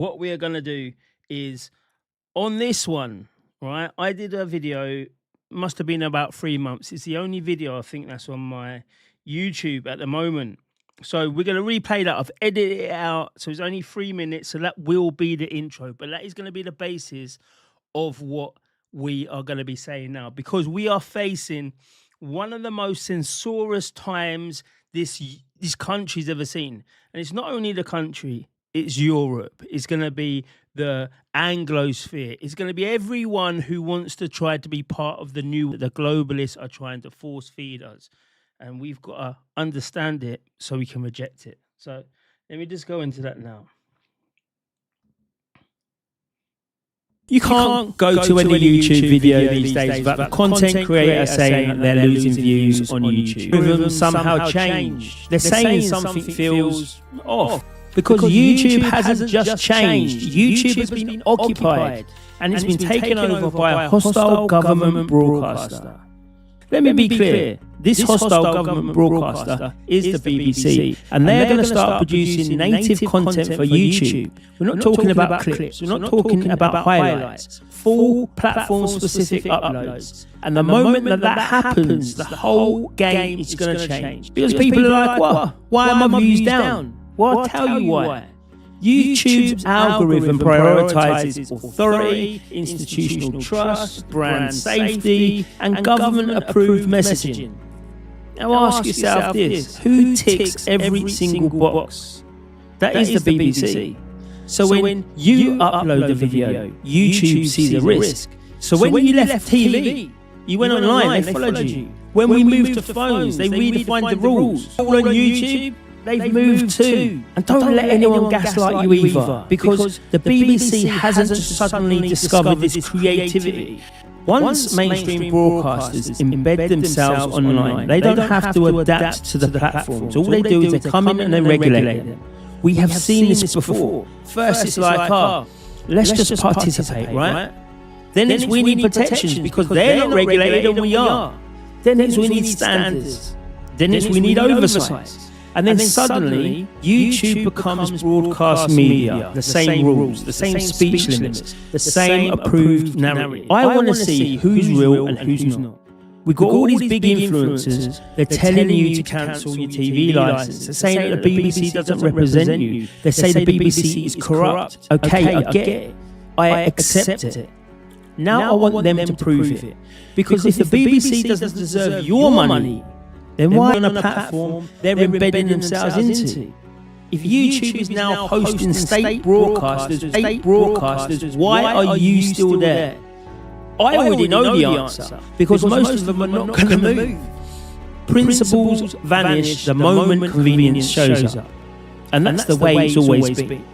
what we are going to do is on this one, right? I did a video, must have been about 3 months. It's the only video I think that's on my YouTube at the moment. So we're going to replay that. I've edited it out. So it's only 3 minutes. So that will be the intro. But that is going to be the basis of what we are going to be saying now. Because we are facing one of the most censorious times this country's ever seen. And it's not only the country, it's Europe. It's going to be the Anglosphere. It's going to be everyone who wants to try to be part of the globalists are trying to force feed us. And we've got to understand it so we can reject it. So let me just go into that now. You can't go to any YouTube video these days without the content creator saying that they're losing views on YouTube. Rhythm somehow changed. They're saying something feels off because YouTube hasn't just changed. YouTube has been occupied and it's been taken over by a hostile government broadcaster. Let me be clear. This hostile government broadcaster is the BBC, and they're going to start producing native content for YouTube. We're not talking about clips. We're not talking about highlights. Full platform-specific uploads. And the moment that happens, the whole game is going to change. Because people are like, what? Why are my views down? Well, I'll tell you why. YouTube's algorithm prioritizes authority, institutional trust, brand safety, and government-approved messaging. Now ask yourself this, who ticks every single box? That is the BBC. So when you upload the video, YouTube sees a risk. So when you left TV, you went online, they followed you. When we moved to phones, they redefined the rules. All on YouTube, they've moved too. And don't let anyone gaslight you either, because the BBC hasn't just suddenly discovered this creativity. Once mainstream broadcasters embed themselves online, they don't have to adapt to the platforms. All they do is they come in and they regulate them. We have seen this before. First it's like, let's just participate, right? Then it's we need protections because they're not regulated and we are. Then it's we need standards. Then it's we need oversight. And then suddenly, YouTube becomes broadcast media, the same rules, the same speech limits, the same approved narrative. I want to see who's real and who's not. We've got all these big influencers, they're telling you to cancel your TV license. They're saying that the BBC doesn't represent you. They say the BBC is corrupt. Okay, I get it. I accept it. Now I want them to prove it. Because if the BBC doesn't deserve your money, then why on a platform they're embedding themselves into? If YouTube is now hosting state broadcasters, why are you still there? I already know the answer, because most of them are not going to move. Principles vanish the moment convenience shows up. And that's the way it's always been.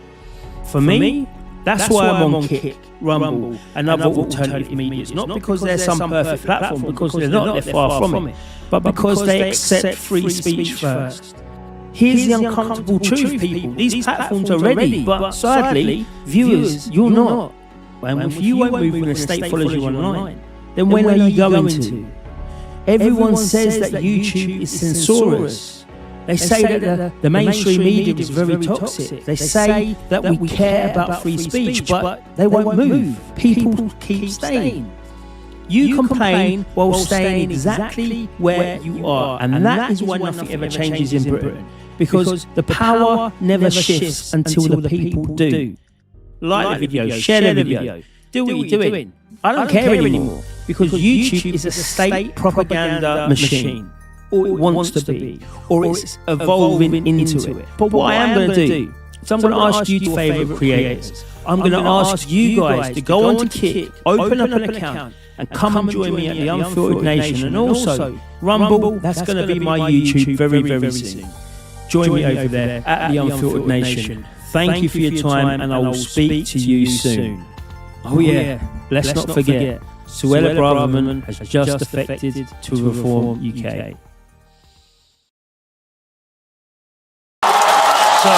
For me, that's why I'm on Kick, Rumble, and other alternative medias. Not because they're some perfect platform, because they're not, they're far from it. But because they accept free speech first. Here's the uncomfortable truth, people. These platforms are ready, but sadly, viewers, you're not. And if you won't move when the state follows you online, then when are you going to? Everyone says that YouTube is censorious. They say that the mainstream media is very toxic. They say that we care about free speech, but they won't move. People keep staying. You complain while staying exactly where you are. And that is why nothing ever changes in Britain. Because the power never shifts until the people do. Like the video, share the video, do what you're doing. I don't care anymore. Because YouTube is a state propaganda machine. Or it wants to be. Or it's evolving into it. But what I am going to do, so I'm going to ask you favourite creators. I'm going to ask you guys to go on to Kick, open up an account, and come and join me at the Unfiltered Nation. And also, Rumble, that's going to be my YouTube very, very soon. Join me over there at the Unfiltered Nation. Thank you for your time, and I will speak to you soon. Oh yeah, let's not forget, Suella Braverman has just defected to Reform UK. So,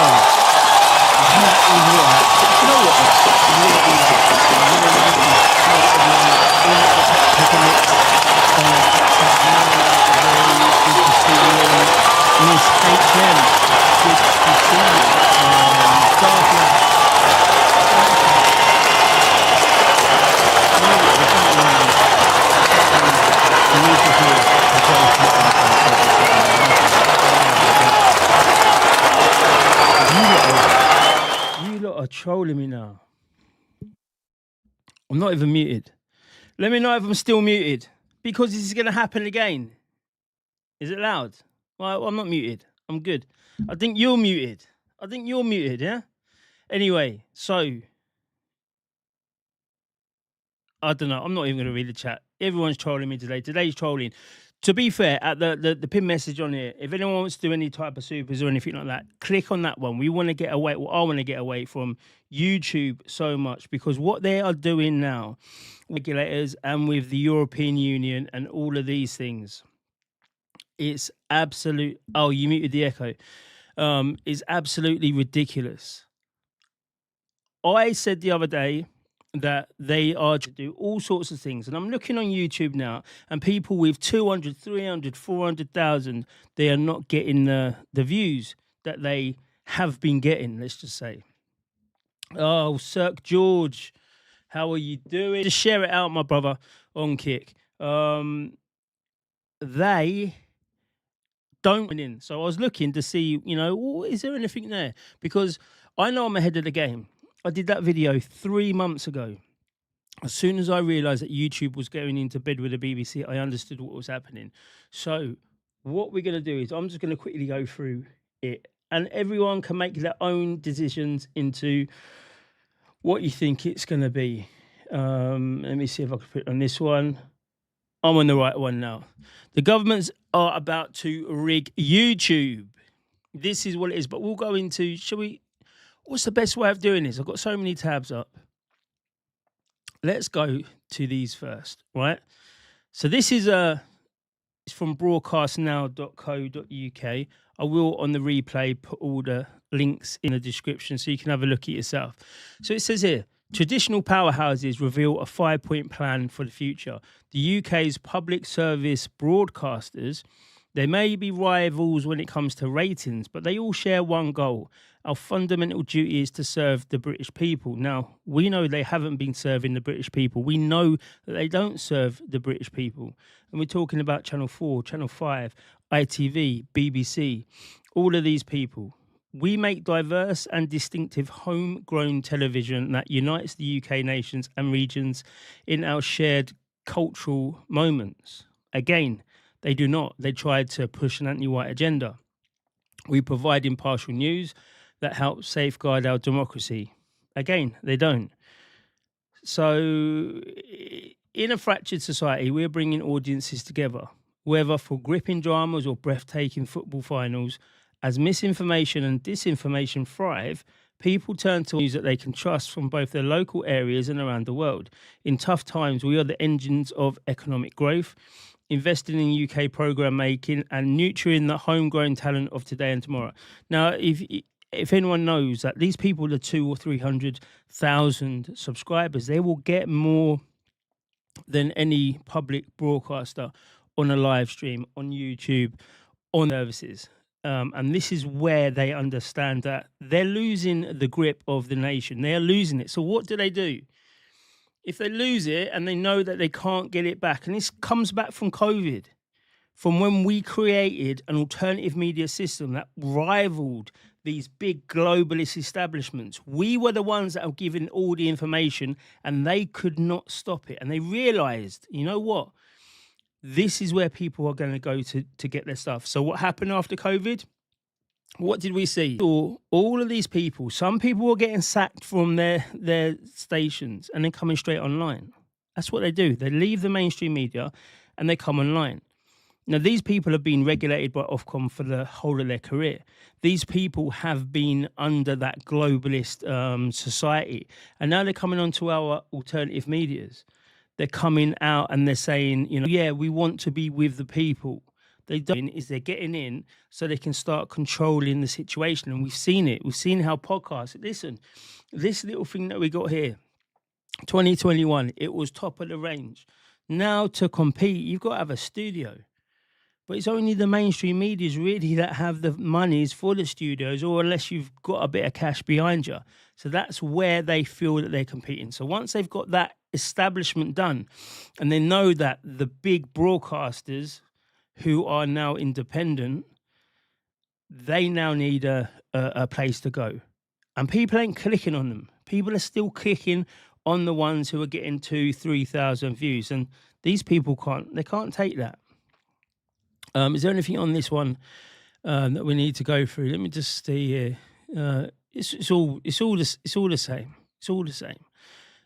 Miss HM, good to see you. trolling me now. I'm not even muted. Let me know if I'm still muted, because this is going to happen again. Is it loud? Well, I'm not muted. I'm good. I think you're muted. Yeah? Anyway, so I don't know. I'm not even going to read the chat. Everyone's trolling me today. Today's trolling. To be fair, at the pin message on here, if anyone wants to do any type of supers or anything like that, click on that one. We want to get away, well, I want to get away from YouTube so much, because what they are doing now, regulators and with the European Union and all of these things, it's absolute. Oh, you muted the echo. Is absolutely ridiculous. I said the other day that they are to do all sorts of things, and I'm looking on YouTube now, and people with 200, 300, 400,000, they are not getting the views that they have been getting, let's just say. Oh, Cirque George, how are you doing? Just share it out, my brother, on Kick. They don't win in. So I was looking to see, is there anything there? Because I know I'm ahead of the game. I did that video 3 months ago. As soon as I realised that YouTube was going into bed with the BBC, I understood what was happening. So what we're going to do is I'm just going to quickly go through it, and everyone can make their own decisions into what you think it's going to be. Let me see if I can put it on this one. I'm on the right one now. The governments are about to rig YouTube. This is what it is, but we'll go into, what's the best way of doing this? I've got so many tabs up. Let's go to these first, right? So this is it's from broadcastnow.co.uk. I will, on the replay, put all the links in the description so you can have a look at yourself. So it says here, traditional powerhouses reveal a 5-point plan for the future. The UK's public service broadcasters, they may be rivals when it comes to ratings, but they all share one goal. Our fundamental duty is to serve the British people. Now, we know they haven't been serving the British people. We know that they don't serve the British people. And we're talking about Channel 4, Channel 5, ITV, BBC, all of these people. We make diverse and distinctive homegrown television that unites the UK nations and regions in our shared cultural moments. Again, they do not. They try to push an anti-white agenda. We provide impartial news that helps safeguard our democracy. Again, they don't. So in a fractured society, we're bringing audiences together, whether for gripping dramas or breathtaking football finals. As misinformation and disinformation thrive, people turn to news that they can trust from both their local areas and around the world. In tough times, we are the engines of economic growth, investing in UK programme making and nurturing the homegrown talent of today and tomorrow. Now, if anyone knows that these people are 200,000 or 300,000 subscribers, they will get more than any public broadcaster on a live stream, on YouTube, on services. And this is where they understand that they're losing the grip of the nation. They're losing it. So what do? If they lose it and they know that they can't get it back, and this comes back from COVID, from when we created an alternative media system that rivaled these big globalist establishments. We were the ones that were given all the information, and they could not stop it. And they realised, you know what? This is where people are going to go to get their stuff. So what happened after COVID? What did we see? All of these people, some people were getting sacked from their stations and then coming straight online. That's what they do. They leave the mainstream media and they come online. Now, these people have been regulated by Ofcom for the whole of their career. These people have been under that globalist society. And now they're coming onto our alternative medias. They're coming out and they're saying, yeah, we want to be with the people. They don't is they're getting in so they can start controlling the situation. And we've seen it. We've seen how podcasts, listen, this little thing that we got here, 2021, it was top of the range. Now to compete, you've got to have a studio. But it's only the mainstream medias really that have the monies for the studios, or unless you've got a bit of cash behind you. So that's where they feel that they're competing. So once they've got that establishment done, and they know that the big broadcasters who are now independent, they now need a place to go. And people ain't clicking on them. People are still clicking on the ones who are getting 2,000-3,000 views. And these people can't take that. Is there anything on this one that we need to go through? Let me just see here. It's all the same. It's all the same.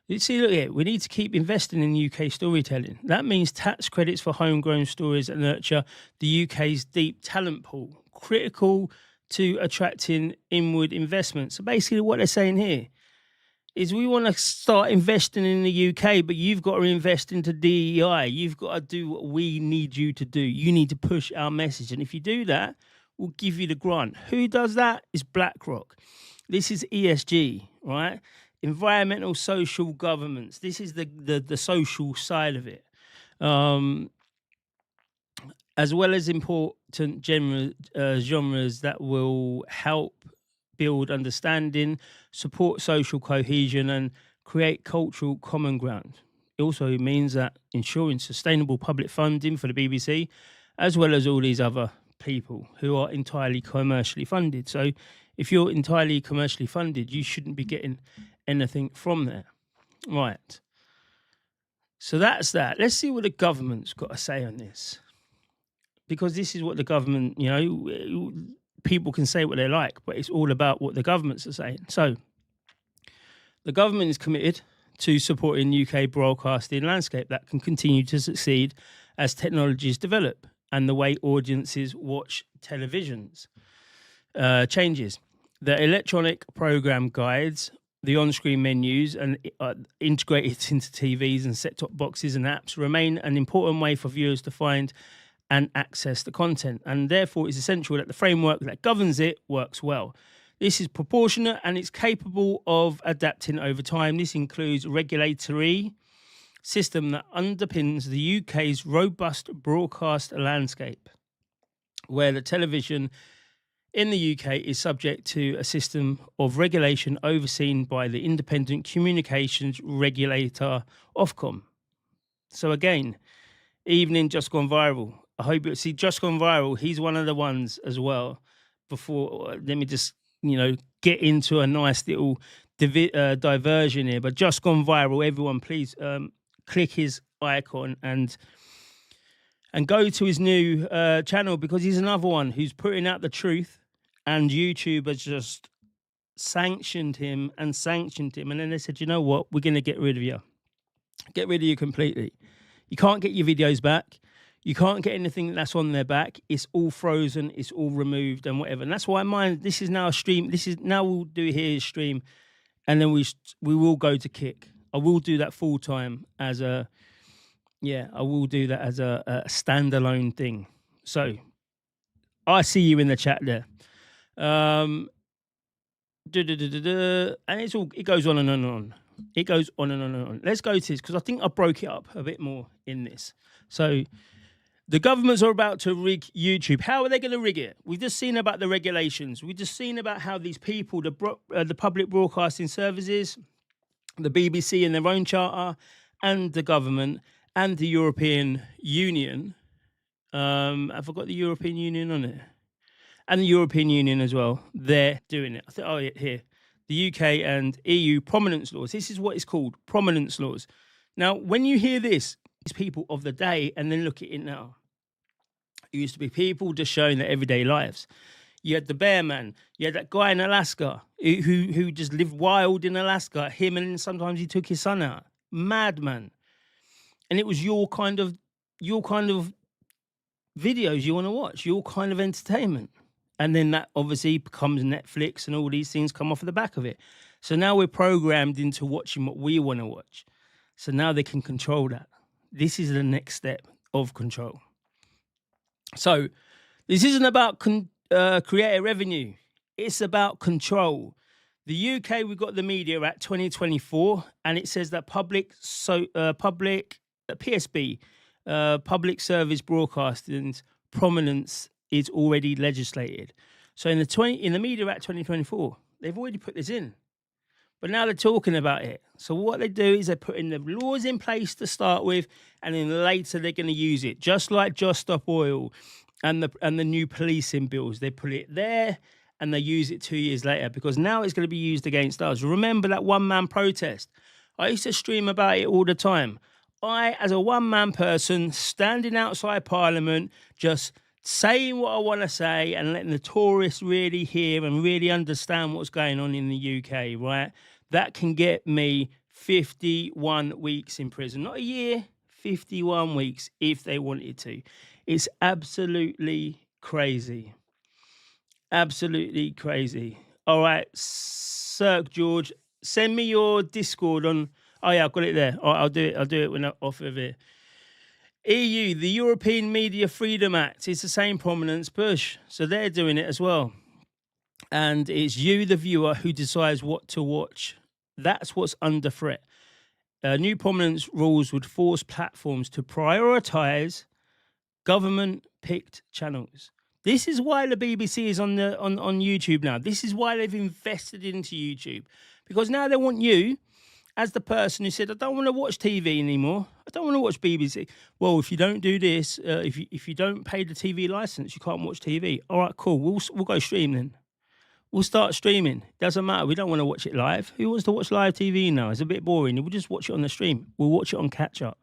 You see, look here, we need to keep investing in UK storytelling. That means tax credits for homegrown stories that nurture the UK's deep talent pool, critical to attracting inward investment. So basically what they're saying here is we want to start investing in the UK, but you've got to invest into DEI. You've got to do what we need you to do. You need to push our message. And if you do that, we'll give you the grant. Who does that? Is BlackRock. This is ESG, right? Environmental social governance. This is the social side of it. As well as important genres that will help build understanding, support social cohesion, and create cultural common ground. It also means that ensuring sustainable public funding for the BBC, as well as all these other people who are entirely commercially funded. So if you're entirely commercially funded, you shouldn't be getting anything from there. Right. So that's that. Let's see what the government's got to say on this. Because this is what the government, people can say what they like, but it's all about what the governments are saying. So the government is committed to supporting UK broadcasting landscape that can continue to succeed as technologies develop and the way audiences watch televisions changes. The electronic program guides, the on-screen menus and integrated into TVs and set-top boxes and apps remain an important way for viewers to find and access the content, and therefore it's essential that the framework that governs it works well. This is proportionate and it's capable of adapting over time. This includes regulatory system that underpins the UK's robust broadcast landscape, where the television in the UK is subject to a system of regulation overseen by the independent communications regulator, Ofcom. So again, evening just gone viral. I hope you see Just Gone Viral. He's one of the ones as well. Before, let me just, get into a nice little diversion here. But Just Gone Viral, everyone, please click his icon and go to his new channel, because he's another one who's putting out the truth, and YouTube has just sanctioned him. And then they said, you know what, we're going to get rid of you. Get rid of you completely. You can't get your videos back. You can't get anything that's on their back. It's all frozen. It's all removed and whatever. And that's why this is now a stream. Now we'll do here is stream, and then we will go to Kick. I will do that full time as a standalone thing. So I see you in the chat there. And it goes on and on and on. It goes on and on and on. Let's go to this, because I think I broke it up a bit more in this. So the governments are about to rig YouTube. How are they going to rig it? We've just seen about the regulations. We've just seen about how these people, the public broadcasting services, the BBC in their own charter, and the government and the European Union. Have I got the European Union on it? And the European Union as well. They're doing it. I think, here. The UK and EU prominence laws. This is what it's called, prominence laws. Now, when you hear this, it's people of the day, and then look at it now. It used to be people just showing their everyday lives. You had the bear man. You had that guy in Alaska who just lived wild in Alaska. Him, and sometimes he took his son out. Madman. And it was your kind of videos you want to watch, your kind of entertainment. And then that obviously becomes Netflix, and all these things come off of the back of it. So now we're programmed into watching what we want to watch. So now they can control that. This is the next step of control. So this isn't about creator revenue. It's about control. The UK, we've got the Media Act 2024, and it says that PSB, public service broadcasting's prominence is already legislated. So in the Media Act 2024, they've already put this in. But now they're talking about it. So what they do is they're putting the laws in place to start with, and then later they're going to use it. Just like Just Stop Oil and the new policing bills. They put it there, and they use it 2 years later, because now it's going to be used against us. Remember that one-man protest? I used to stream about it all the time. I, as a one-man person, standing outside Parliament, just saying what I want to say and letting the tourists really hear and really understand what's going on in the UK, right? That can get me 51 weeks in prison. Not a year, 51 weeks if they wanted to. It's absolutely crazy. Absolutely crazy. All right, Cirque George, send me your Discord on... Oh, yeah, I've got it there. All right, I'll do it when I'm off of it. EU, the European Media Freedom Act, is the same Prominence push. So they're doing it as well. And it's you, the viewer, who decides what to watch. That's what's under threat. New Prominence rules would force platforms to prioritise government-picked channels. This is why the BBC is on YouTube now. This is why they've invested into YouTube. Because now they want you, as the person who said, I don't want to watch TV anymore. I don't want to watch BBC. Well, if you don't do this, if you don't pay the TV license, you can't watch TV. All right, cool. We'll go stream then. We'll start streaming. Doesn't matter. We don't want to watch it live. Who wants to watch live TV now? It's a bit boring. We'll just watch it on the stream. We'll watch it on catch up.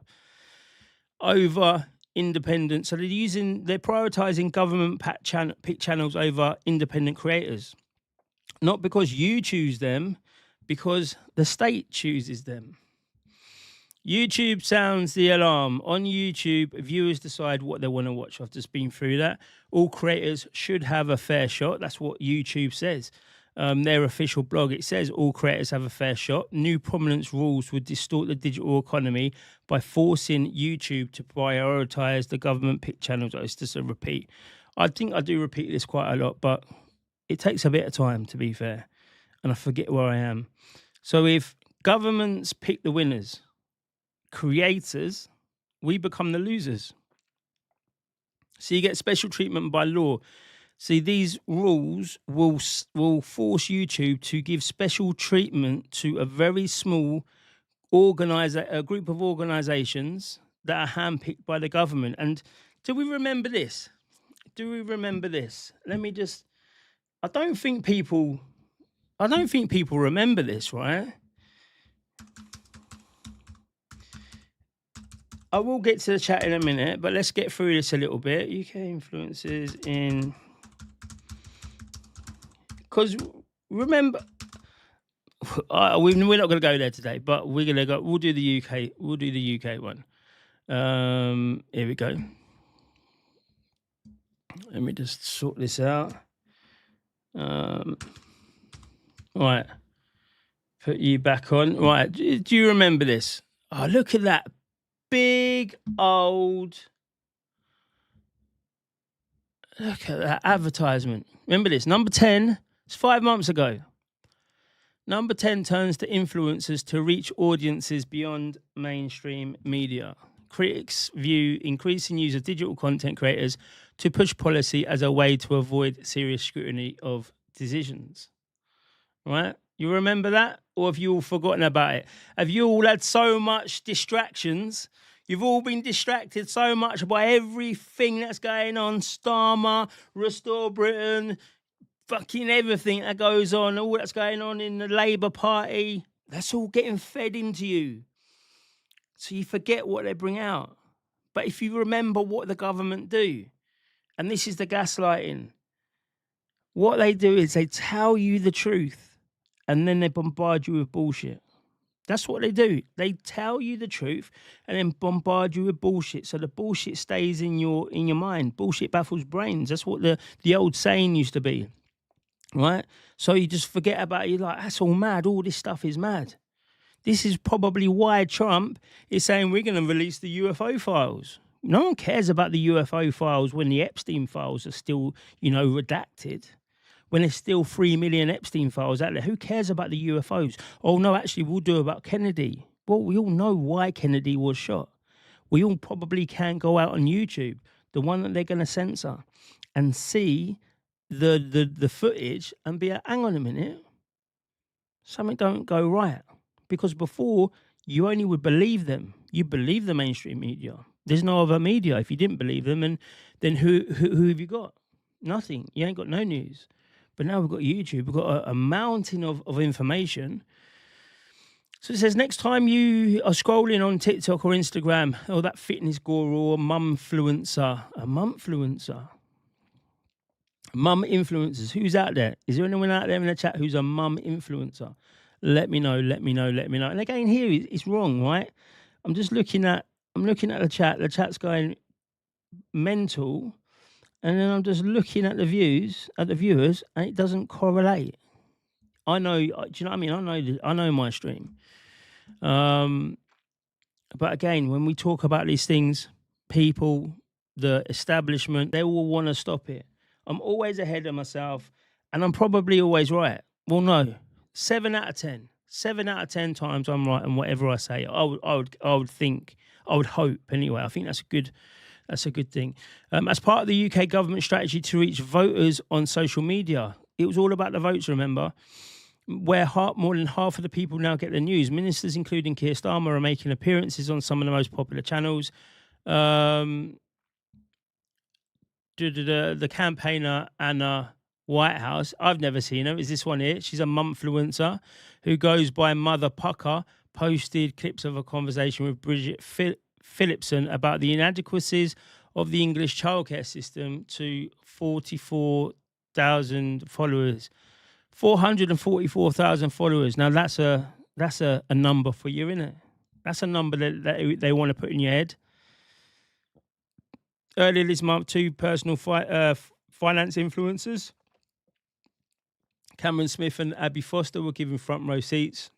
Over independent. So they're prioritising government pick channels over independent creators. Not because you choose them, because the state chooses them. YouTube sounds the alarm. On YouTube, viewers decide what they want to watch. I've just been through that. All creators should have a fair shot. That's what YouTube says. Their official blog, it says all creators have a fair shot. New Prominence rules would distort the digital economy by forcing YouTube to prioritise the government-picked channels. It's just a repeat. I think I do repeat this quite a lot, but it takes a bit of time, to be fair, and I forget where I am. So if governments pick the winners, creators, we become the losers. So you get special treatment by law. See, these rules will force YouTube to give special treatment to a very small a group of organisations that are handpicked by the government. And do we remember this? Let me just... I don't think people remember this, right? I will get to the chat in a minute, but let's get through this a little bit. UK influences in... Because remember, we're not going to go there today, but we're going to go. We'll do the UK. We'll do the UK one. Here we go. Let me just sort this out. Right. Put you back on. Right. Do you remember this? Oh, look at that big old. Look at that advertisement. Remember this? Number 10. It's 5 months ago. Number 10 turns to influencers to reach audiences beyond mainstream media. Critics view increasing use of digital content creators to push policy as a way to avoid serious scrutiny of decisions. Right? You remember that? Or have you all forgotten about it? Have you all had so much distractions? You've all been distracted so much by everything that's going on. Starmer, Restore Britain, fucking everything that goes on, all that's going on in the Labour Party, that's all getting fed into you. So you forget what they bring out. But if you remember what the government do, and this is the gaslighting, what they do is they tell you the truth and then they bombard you with bullshit. That's what they do. They tell you the truth and then bombard you with bullshit. So the bullshit stays in your mind. Bullshit baffles brains. That's what the old saying used to be. Right? So you just forget about it. You're like, that's all mad. All this stuff is mad. This is probably why Trump is saying we're going to release the UFO files. No one cares about the UFO files when the Epstein files are still, redacted. When there's still 3 million Epstein files out there. Who cares about the UFOs? Oh, no, actually, we'll do about Kennedy. Well, we all know why Kennedy was shot. We all probably can go out on YouTube, the one that they're going to censor, and see the footage and be like, hang on a minute, something don't go right. Because before, you only would believe them. You believe the mainstream media. There's no other media. If you didn't believe them, and then who have you got? Nothing. You ain't got no news. But now we've got YouTube. We've got a mountain of information. So it says, next time you are scrolling on TikTok or Instagram, or that fitness guru or mumfluencer, a mumfluencer, mum influencers, who's out there? Is there anyone out there in the chat who's a mum influencer? Let me know, let me know, let me know. And again, here it's wrong, right? I'm looking at the chat. The chat's going mental, and then I'm just looking at the viewers, and it doesn't correlate. I know, do you know what I mean? I know my stream. But again, when we talk about these things, people, the establishment, they will want to stop it. I'm always ahead of myself, and I'm probably always right. Well, no, 7 out of 10. 7 out of 10 times I'm right on whatever I say. I would think, I would hope anyway. I think that's a good thing. As part of the UK government strategy to reach voters on social media, it was all about the votes, remember? Where more than half of the people now get the news. Ministers, including Keir Starmer, are making appearances on some of the most popular channels. The campaigner, Anna Whitehouse, I've never seen her. Is this one here? She's a mumfluencer who goes by Mother Pucker, posted clips of a conversation with Bridget Phillipson about the inadequacies of the English childcare system to 44,000 followers. 444,000 followers. Now that's a number for you, isn't it? That's a number that they want to put in your head. Earlier this month, 2 personal finance influencers, Cameron Smith and Abby Foster, were given front row seats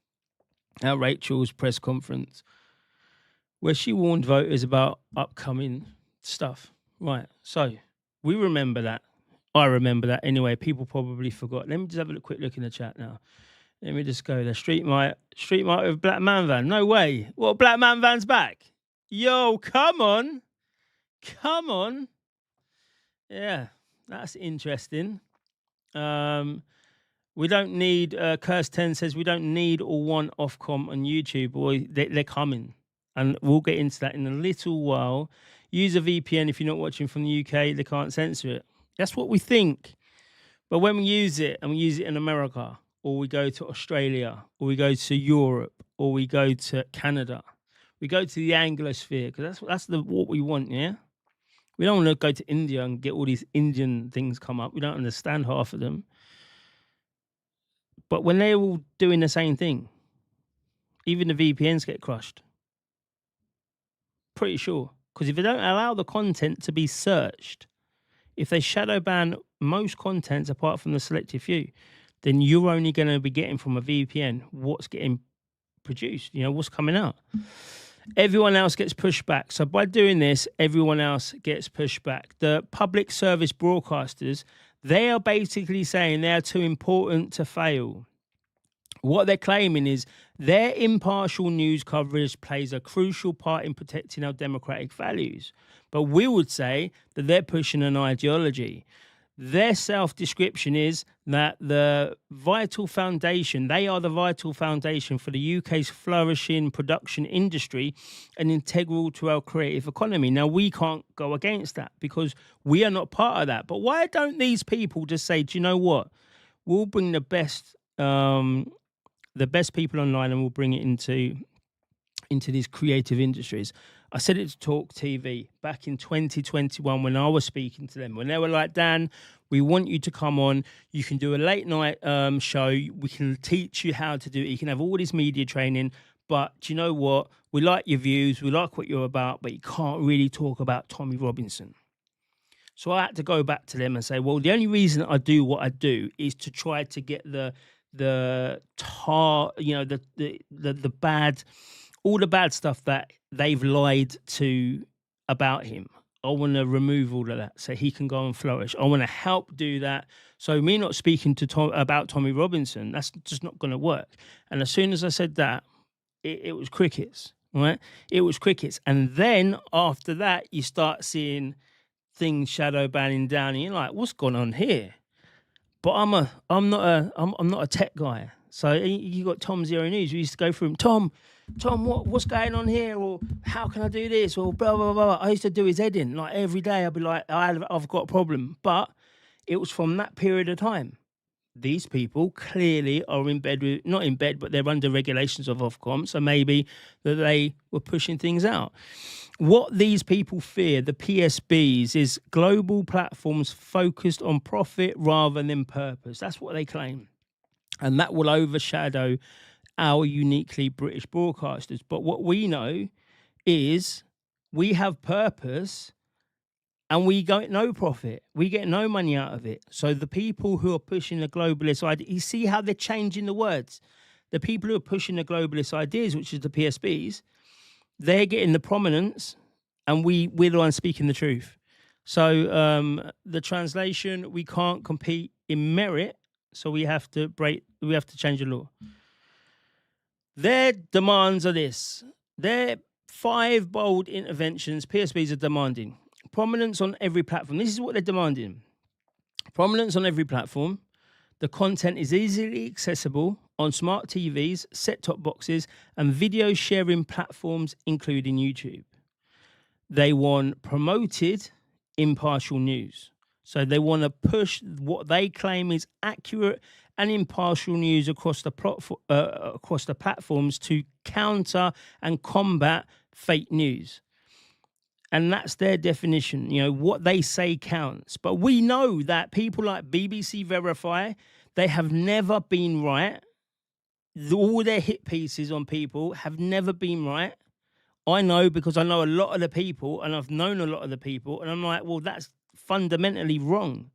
at Rachel's press conference, where she warned voters about upcoming stuff. Right. So we remember that. I remember that anyway. People probably forgot. Let me just have a quick look in the chat now. Let me just go there. Street Might with Black Man Van. No way. What, Black Man Van's back? Yo, come on. Come on. Yeah, that's interesting. We don't need, Curse 10 says, we don't need or want Ofcom on YouTube. Boy, they're coming. And we'll get into that in a little while. Use a VPN if you're not watching from the UK. They can't censor it. That's what we think. But when we use it, and we use it in America, or we go to Australia, or we go to Europe, or we go to Canada, we go to the Anglosphere, because that's what we want, yeah? We don't want to go to India and get all these Indian things come up. We don't understand half of them. But when they're all doing the same thing, even the VPNs get crushed. Pretty sure. Because if they don't allow the content to be searched, if they shadow ban most contents apart from the selected few, then you're only going to be getting from a VPN what's getting produced, what's coming out. Everyone else gets pushed back. So by doing this, everyone else gets pushed back. The public service broadcasters, they are basically saying they are too important to fail. What they're claiming is their impartial news coverage plays a crucial part in protecting our democratic values. But we would say that they're pushing an ideology. Their self-description is that the vital foundation, they are the vital foundation for the UK's flourishing production industry and integral to our creative economy. Now, we can't go against that because we are not part of that. But why don't these people just say, do you know what? We'll bring the best people online and we'll bring it into these creative industries. I said it to Talk TV back in 2021 when I was speaking to them, when they were like, Dan, we want you to come on. You can do a late night show. We can teach you how to do it. You can have all this media training. But do you know what? We like your views. We like what you're about, but you can't really talk about Tommy Robinson. So I had to go back to them and say, well, the only reason I do what I do is to try to get the bad, all the bad stuff that they've lied to about him. I want to remove all of that so he can go and flourish. I want to help do that. So me not speaking to about Tommy Robinson, that's just not going to work. And as soon as I said that, it was crickets, right? It was crickets. And then after that, you start seeing things shadow banning down, and you're like, what's going on here? But I'm not a tech guy. So you got Tom Zero News. We used to go through him. Tom, what's going on here? Or how can I do this? Or blah blah blah. I used to do his head in like every day. I'd be like, I've got a problem. But it was from that period of time. these people clearly are in bed with, not in bed, but they're under regulations of Ofcom. So maybe that they were pushing things out. What these people fear, the PSBs, is global platforms focused on profit rather than purpose. That's what they claim. And that will overshadow our uniquely British broadcasters. But what we know is we have purpose and we get no profit. We get no money out of it. So the people who are pushing the globalist idea, you see how they're changing the words. The people who are pushing the globalist ideas, which is the PSBs, they're getting the prominence, and we're the ones speaking the truth. So the translation, we can't compete in merit, so we have to change the law. Their demands are this. Their 5 bold interventions PSBs are demanding. Prominence on every platform. This is what they're demanding. Prominence on every platform. The content is easily accessible on smart TVs, set-top boxes, and video sharing platforms, including YouTube. They want promoted impartial news. So they want to push what they claim is accurate and impartial news across the platforms to counter and combat fake news. And that's their definition. You know, what they say counts. But we know that people like BBC Verify, they have never been right. All their hit pieces on people have never been right. I know because I know a lot of the people, and I've known a lot of the people, and I'm like, well, that's fundamentally wrong.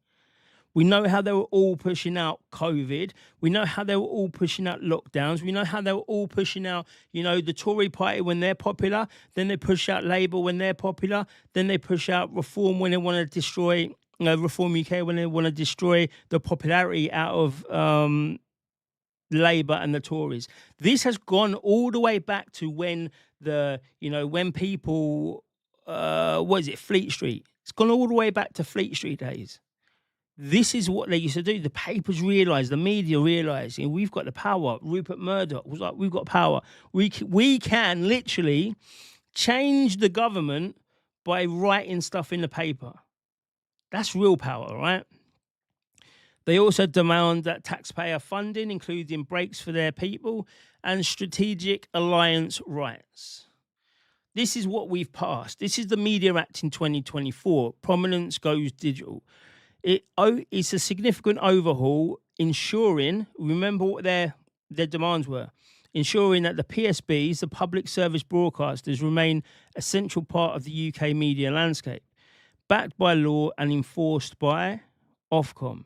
We know how they were all pushing out COVID. We know how they were all pushing out lockdowns. We know how they were all pushing out, you know, the Tory party when they're popular. Then they push out Labour when they're popular. Then they push out Reform when they want to destroy, Reform UK when they want to destroy the popularity out of Labour and the Tories. This has gone all the way back to when when people, Fleet Street. It's gone all the way back to Fleet Street days. This is what they used to do. The papers realised, the media realised, we've got the power. Rupert Murdoch was like, we've got power. We can literally change the government by writing stuff in the paper. That's real power, right? They also demand that taxpayer funding, including breaks for their people, and strategic alliance rights. This is what we've passed. This is the Media Act in 2024. Prominence goes digital. It's a significant overhaul, ensuring, remember what their demands were, ensuring that the PSBs, the public service broadcasters, remain a central part of the UK media landscape, backed by law and enforced by Ofcom.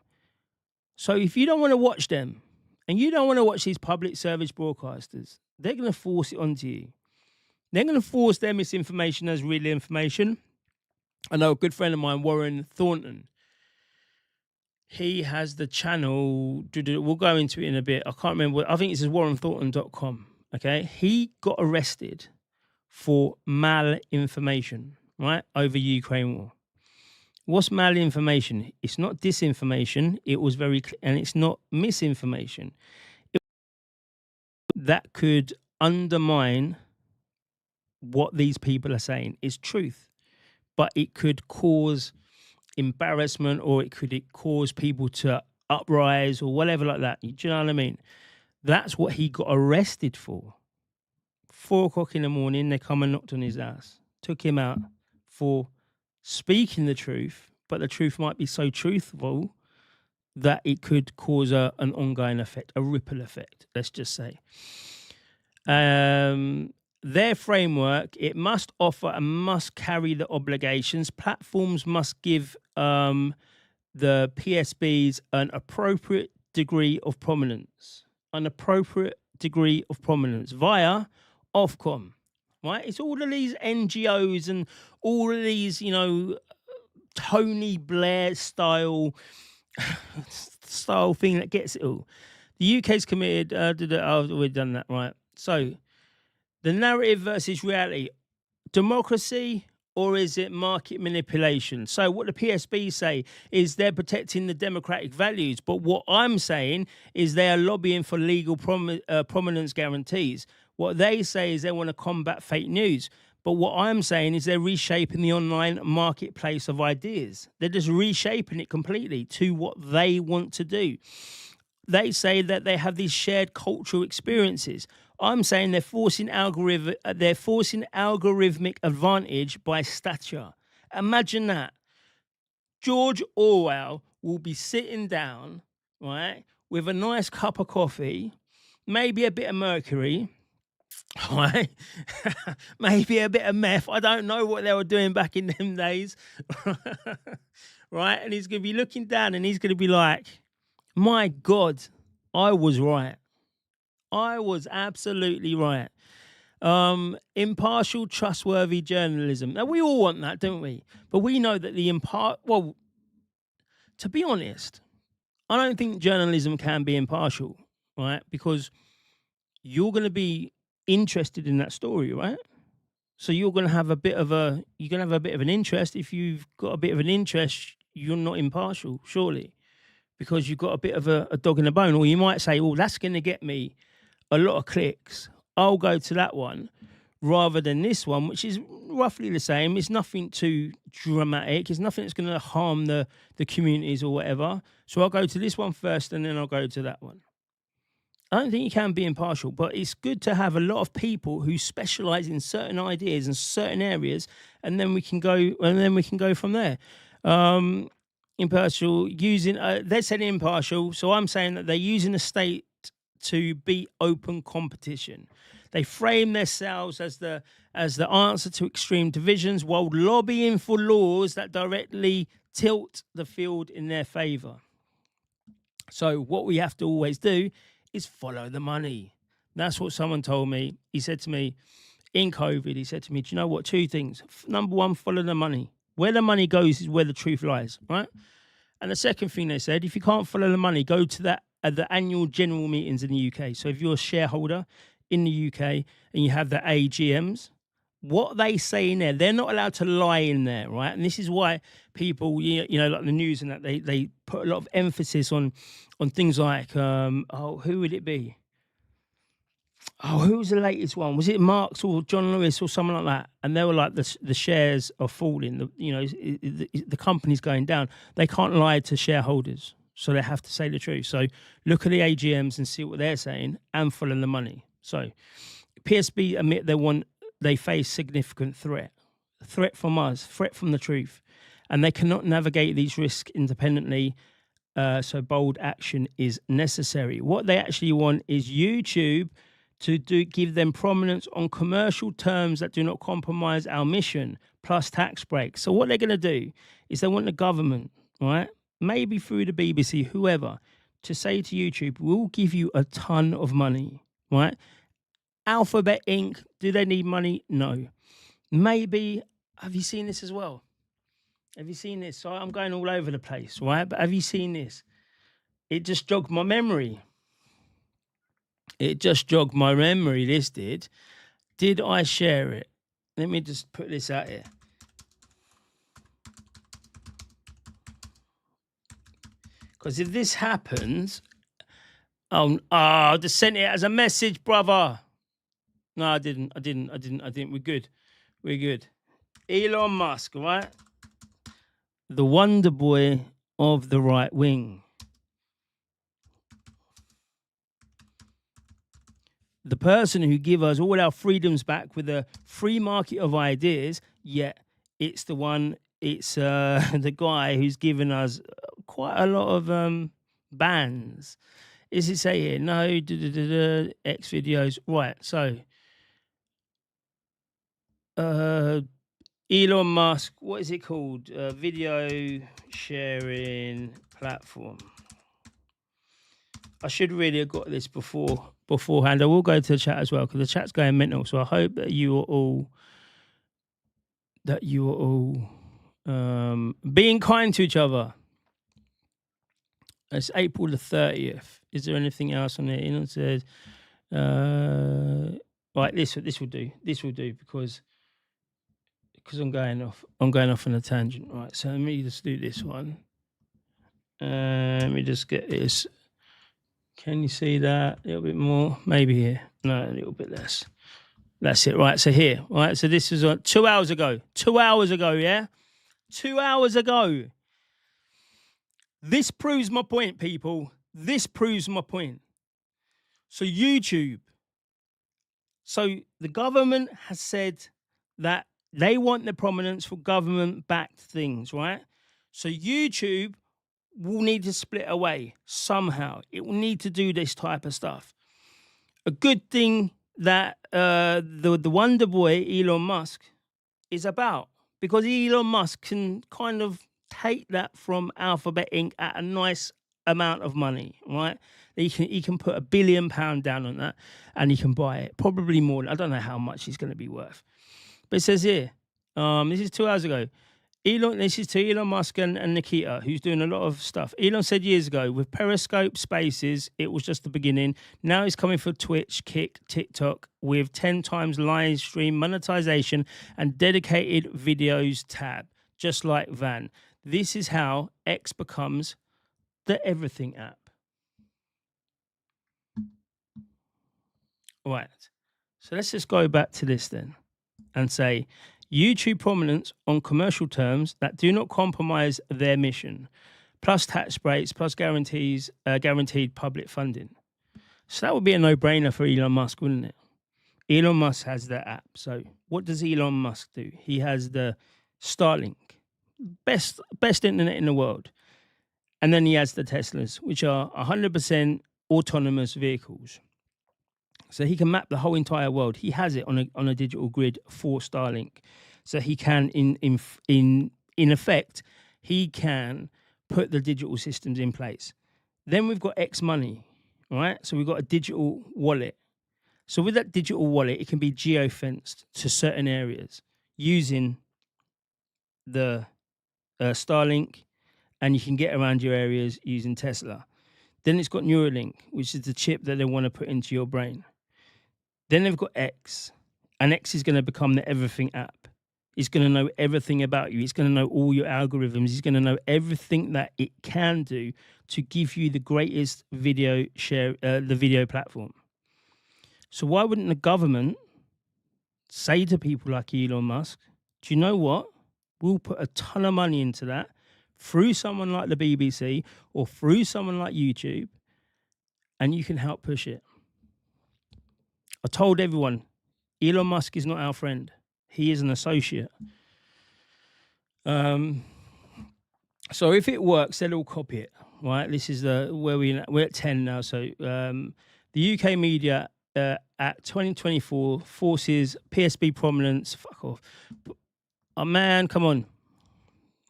So if you don't want to watch them, and you don't want to watch these public service broadcasters, they're going to force it onto you. They're going to force their misinformation as real information. I know a good friend of mine, Warren Thornton, he has the channel, we'll go into it in a bit. I can't remember. I think it's warrenthornton.com. Okay. He got arrested for malinformation, right? Over Ukraine war. What's malinformation? It's not disinformation. It was and it's not misinformation. That could undermine what these people are saying is truth, but it could cause embarrassment, or it could cause people to uprise or whatever like that. Do you know what I mean? That's what he got arrested for. 4:00 in the morning, they come and knocked on his house, took him out for speaking the truth, but the truth might be so truthful that it could cause an ongoing effect, a ripple effect, let's just say. Their framework, it must offer and must carry the obligations. Platforms must give the PSBs an appropriate degree of prominence. An appropriate degree of prominence via Ofcom. Right? It's all of these NGOs and all of these, Tony Blair style thing that gets it all. The UK's committed, we've done that, right? So, the narrative versus reality, democracy, or is it market manipulation? So what the PSB say is they're protecting the democratic values, but what I'm saying is they are lobbying for legal prominence guarantees. What they say is they want to combat fake news, but what I'm saying is they're reshaping the online marketplace of ideas. They're just reshaping it completely to what they want to do. they say that they have these shared cultural experiences. I'm saying they're forcing algorithmic advantage by stature. Imagine that. George Orwell will be sitting down, right, with a nice cup of coffee, maybe a bit of mercury, right? Maybe a bit of meth. I don't know what they were doing back in them days. Right? And he's going to be looking down and he's going to be like, my God, I was right. I was absolutely right. Impartial, trustworthy journalism. Now, we all want that, don't we? But we know that well, to be honest, I don't think journalism can be impartial, right? Because you're going to be interested in that story, right? So you're going to have a bit of an interest. If you've got a bit of an interest, you're not impartial, surely, because you've got a bit of a dog in the bone. Or you might say, "Oh, that's going to get me a lot of clicks. I'll go to that one rather than this one, which is roughly the same. It's nothing too dramatic. It's nothing that's going to harm the communities or whatever. So I'll go to this one first, and then I'll go to that one." I don't think you can be impartial, but it's good to have a lot of people who specialize in certain ideas and certain areas, and then we can go from there. Impartial, they're saying impartial, so I'm saying that they're using the state to beat open competition. They frame themselves as the answer to extreme divisions while lobbying for laws that directly tilt the field in their favor. So what we have to always do is follow the money. That's what someone told me. He said to me in COVID, he said to me, do you know what? 2 things. Number 1, follow the money. Where the money goes is where the truth lies, right? And the second thing they said, if you can't follow the money, go to the annual general meetings in the UK. So if you're a shareholder in the UK and you have the AGMs, what they say in there, they're not allowed to lie in there, right? And this is why people, you know, like the news and that, they put a lot of emphasis on things like, who would it be? Oh, who was the latest one? Was it Marx or John Lewis or someone like that? And they were like, the shares are falling. The company's going down. They can't lie to shareholders, so they have to say the truth. So look at the AGMs and see what they're saying and follow the money. So PSB admit they face significant threat from us, threat from the truth, and they cannot navigate these risks independently. So bold action is necessary. What they actually want is YouTube to give them prominence on commercial terms that do not compromise our mission, plus tax breaks. So what they're going to do is they want the government, right, maybe through the BBC, whoever, to say to YouTube, we'll give you a ton of money, right? Alphabet Inc., do they need money? No. Maybe, have you seen this as well? Have you seen this? So I'm going all over the place, right? But have you seen this? It just jogged my memory. This did. Did I share it? Let me just put this out here. Because if this happens, I just sent it as a message, brother. No, I didn't. We're good. Elon Musk, right? The wonder boy of the right wing. The person who give us all our freedoms back with a free market of ideas, yet it's the guy who's given us quite a lot of bans. Is it say here? No, X videos. Right, so Elon Musk, what is it called? Video sharing platform. I should really have got this beforehand. I will go to the chat as well because the chat's going mental. So I hope that you are all being kind to each other. It's April the 30th. Is there anything else on there? It says, right, this will do. This will do because I'm going off on a tangent. Right, so let me just do this one. Let me just get this. Can you see that a little bit more? Maybe here. No, a little bit less. That's it. Right, so here. Right, so this was 2 hours ago. 2 hours ago, yeah? 2 hours ago. This proves my point, people. this proves my point. So YouTube. So the government has said that they want the prominence for government-backed things, right? So YouTube will need to split away somehow. It will need to do this type of stuff. A good thing that the Wonder Boy, Elon Musk, is about, because Elon Musk can kind of take that from Alphabet Inc. at a nice amount of money, right? He can put £1 billion down on that and he can buy it. Probably more. I don't know how much it's going to be worth. But it says here, this is 2 hours ago. This is to Elon Musk and Nikita, who's doing a lot of stuff. Elon said years ago, with Periscope Spaces, it was just the beginning. Now he's coming for Twitch, Kick, TikTok, with 10 times live stream monetization and dedicated videos tab, just like Van. This is how X becomes the everything app. All right. So let's just go back to this then and say, YouTube prominence on commercial terms that do not compromise their mission, plus tax breaks, plus guaranteed public funding. So that would be a no-brainer for Elon Musk, wouldn't it? Elon Musk has the app. So what does Elon Musk do? He has the Starlink, best internet in the world. And then he has the Teslas, which are 100% autonomous vehicles. So he can map the whole entire world. He has it on a digital grid for Starlink. So he can, in effect, he can put the digital systems in place. Then we've got X Money, right? So we've got a digital wallet. So with that digital wallet, it can be geo-fenced to certain areas using the Starlink, and you can get around your areas using Tesla. Then it's got Neuralink, which is the chip that they want to put into your brain. Then they've got X, and X is going to become the everything app. It's going to know everything about you. It's going to know all your algorithms. It's going to know everything that it can do to give you the greatest video share, the video platform. So why wouldn't the government say to people like Elon Musk, do you know what? We'll put a ton of money into that through someone like the BBC or through someone like YouTube, and you can help push it. I told everyone, Elon Musk is not our friend. He is an associate. So if it works, they'll all copy it, right? This is we're at 10 now. So the UK media at 2024 forces PSB prominence. Fuck off. Oh man, come on.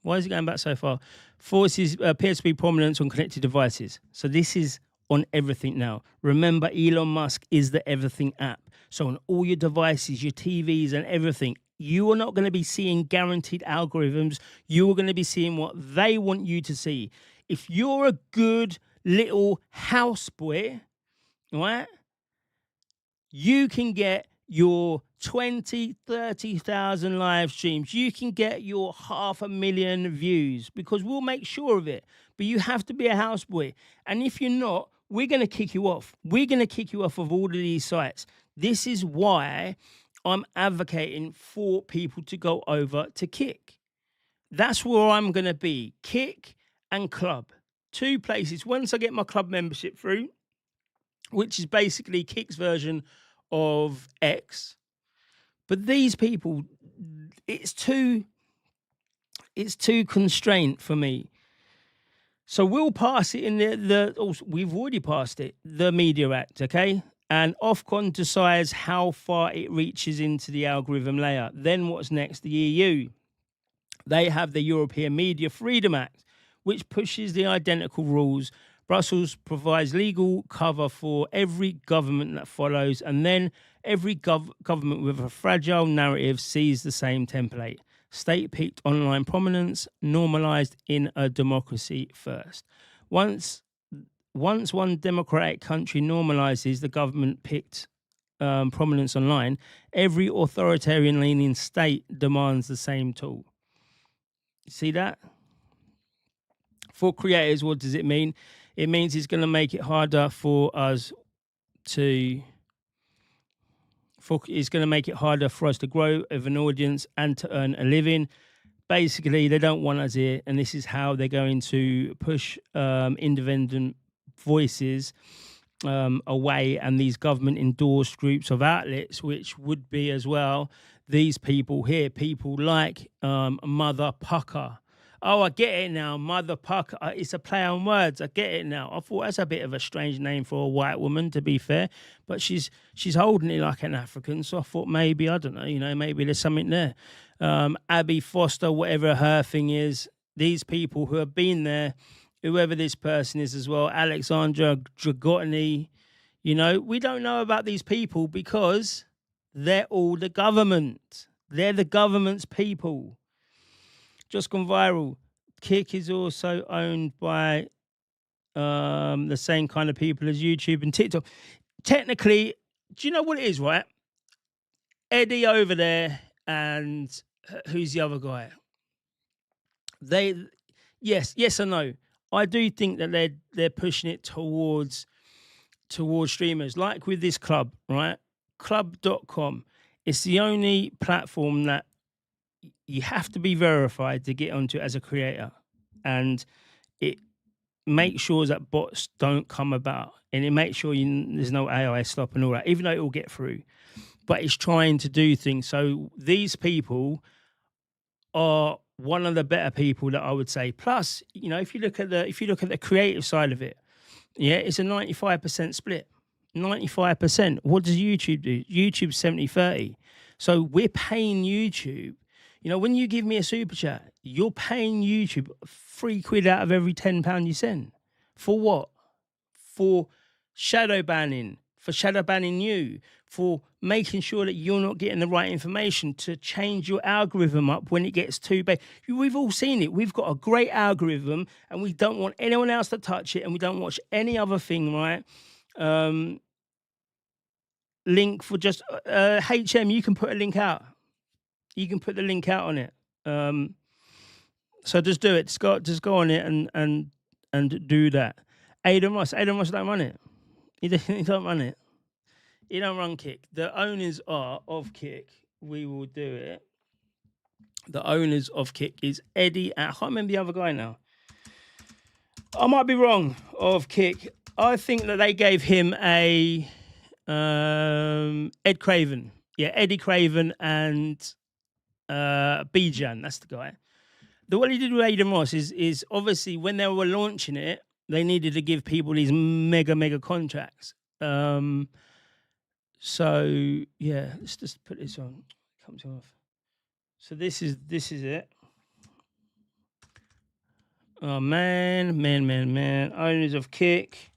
Why is it going back so far? Forces PSB prominence on connected devices. So this is on everything now. Remember, Elon Musk is the everything app. So on all your devices, your TVs and everything, you are not going to be seeing guaranteed algorithms. You are going to be seeing what they want you to see. If you're a good little houseboy, right, you can get your 20, 30,000 live streams. You can get your 500,000 views because we'll make sure of it. But you have to be a houseboy. And if you're not, we're going to kick you off. We're going to kick you off of all of these sites. This is why I'm advocating for people to go over to Kick. That's where I'm going to be. Kick and Club. 2 places. Once I get my club membership through, which is basically Kick's version of X. But these people, it's too constrained for me. So we'll pass it in we've already passed it, the Media Act, okay? And Ofcom decides how far it reaches into the algorithm layer. Then what's next? The EU. They have the European Media Freedom Act, which pushes the identical rules. Brussels provides legal cover for every government that follows, and then every government with a fragile narrative sees the same template. State-picked online prominence, normalized in a democracy first. Once one democratic country normalizes the government-picked prominence online, every authoritarian-leaning state demands the same tool. See that? For creators, what does it mean? It means it's going to make it harder for us to... It's going to make it harder for us to grow of an audience and to earn a living. Basically, they don't want us here, and this is how they're going to push independent voices away, and these government endorsed groups of outlets, which would be as well these people here, people like Mother Pucker. Oh, I get it now, Mother Pucker. It's a play on words. I get it now. I thought that's a bit of a strange name for a white woman, to be fair, but she's holding it like an African. So I thought maybe, I don't know, maybe there's something there. Abby Foster, whatever her thing is, these people who have been there, whoever this person is as well, Alexandra Dragotny, we don't know about these people because they're all the government. They're the government's people. Just gone viral. Kick is also owned by the same kind of people as YouTube and TikTok. Technically, do you know what it is, right? Eddie over there and who's the other guy? Yes or no? I do think that they're pushing it towards streamers, like with this club, right? Club.com. It's the only platform that you have to be verified to get onto as a creator, and it makes sure that bots don't come about, and it makes sure there's no AI stop and all that, even though it will get through. But it's trying to do things. So these people are one of the better people that I would say. Plus, if you look at the creative side of it, yeah, it's a 95% split. 95%. What does YouTube do? YouTube's 70-30. So we're paying YouTube. When you give me a super chat, you're paying YouTube £3 out of every £10 you send. For what? For shadow banning. For shadow banning you. For making sure that you're not getting the right information, to change your algorithm up when it gets too big. We've all seen it. We've got a great algorithm and we don't want anyone else to touch it, and we don't watch any other thing, right? Link for just HM, you can put a link out. You can put the link out on it. So just do it. Just go on it and do that. Aidan Ross don't run it. He don't run it. He don't run Kick. The owners are of Kick. We will do it. The owners of Kick is Eddie. I can't remember the other guy now. I might be wrong. Of Kick, I think that they gave him a Ed Craven. Yeah, Eddie Craven and Bijan. That's the guy. What he did with Aidan Ross is obviously when they were launching it, they needed to give people these mega contracts. So yeah, let's just put this on. It comes off. So this is it. Oh man. Owners of Kick.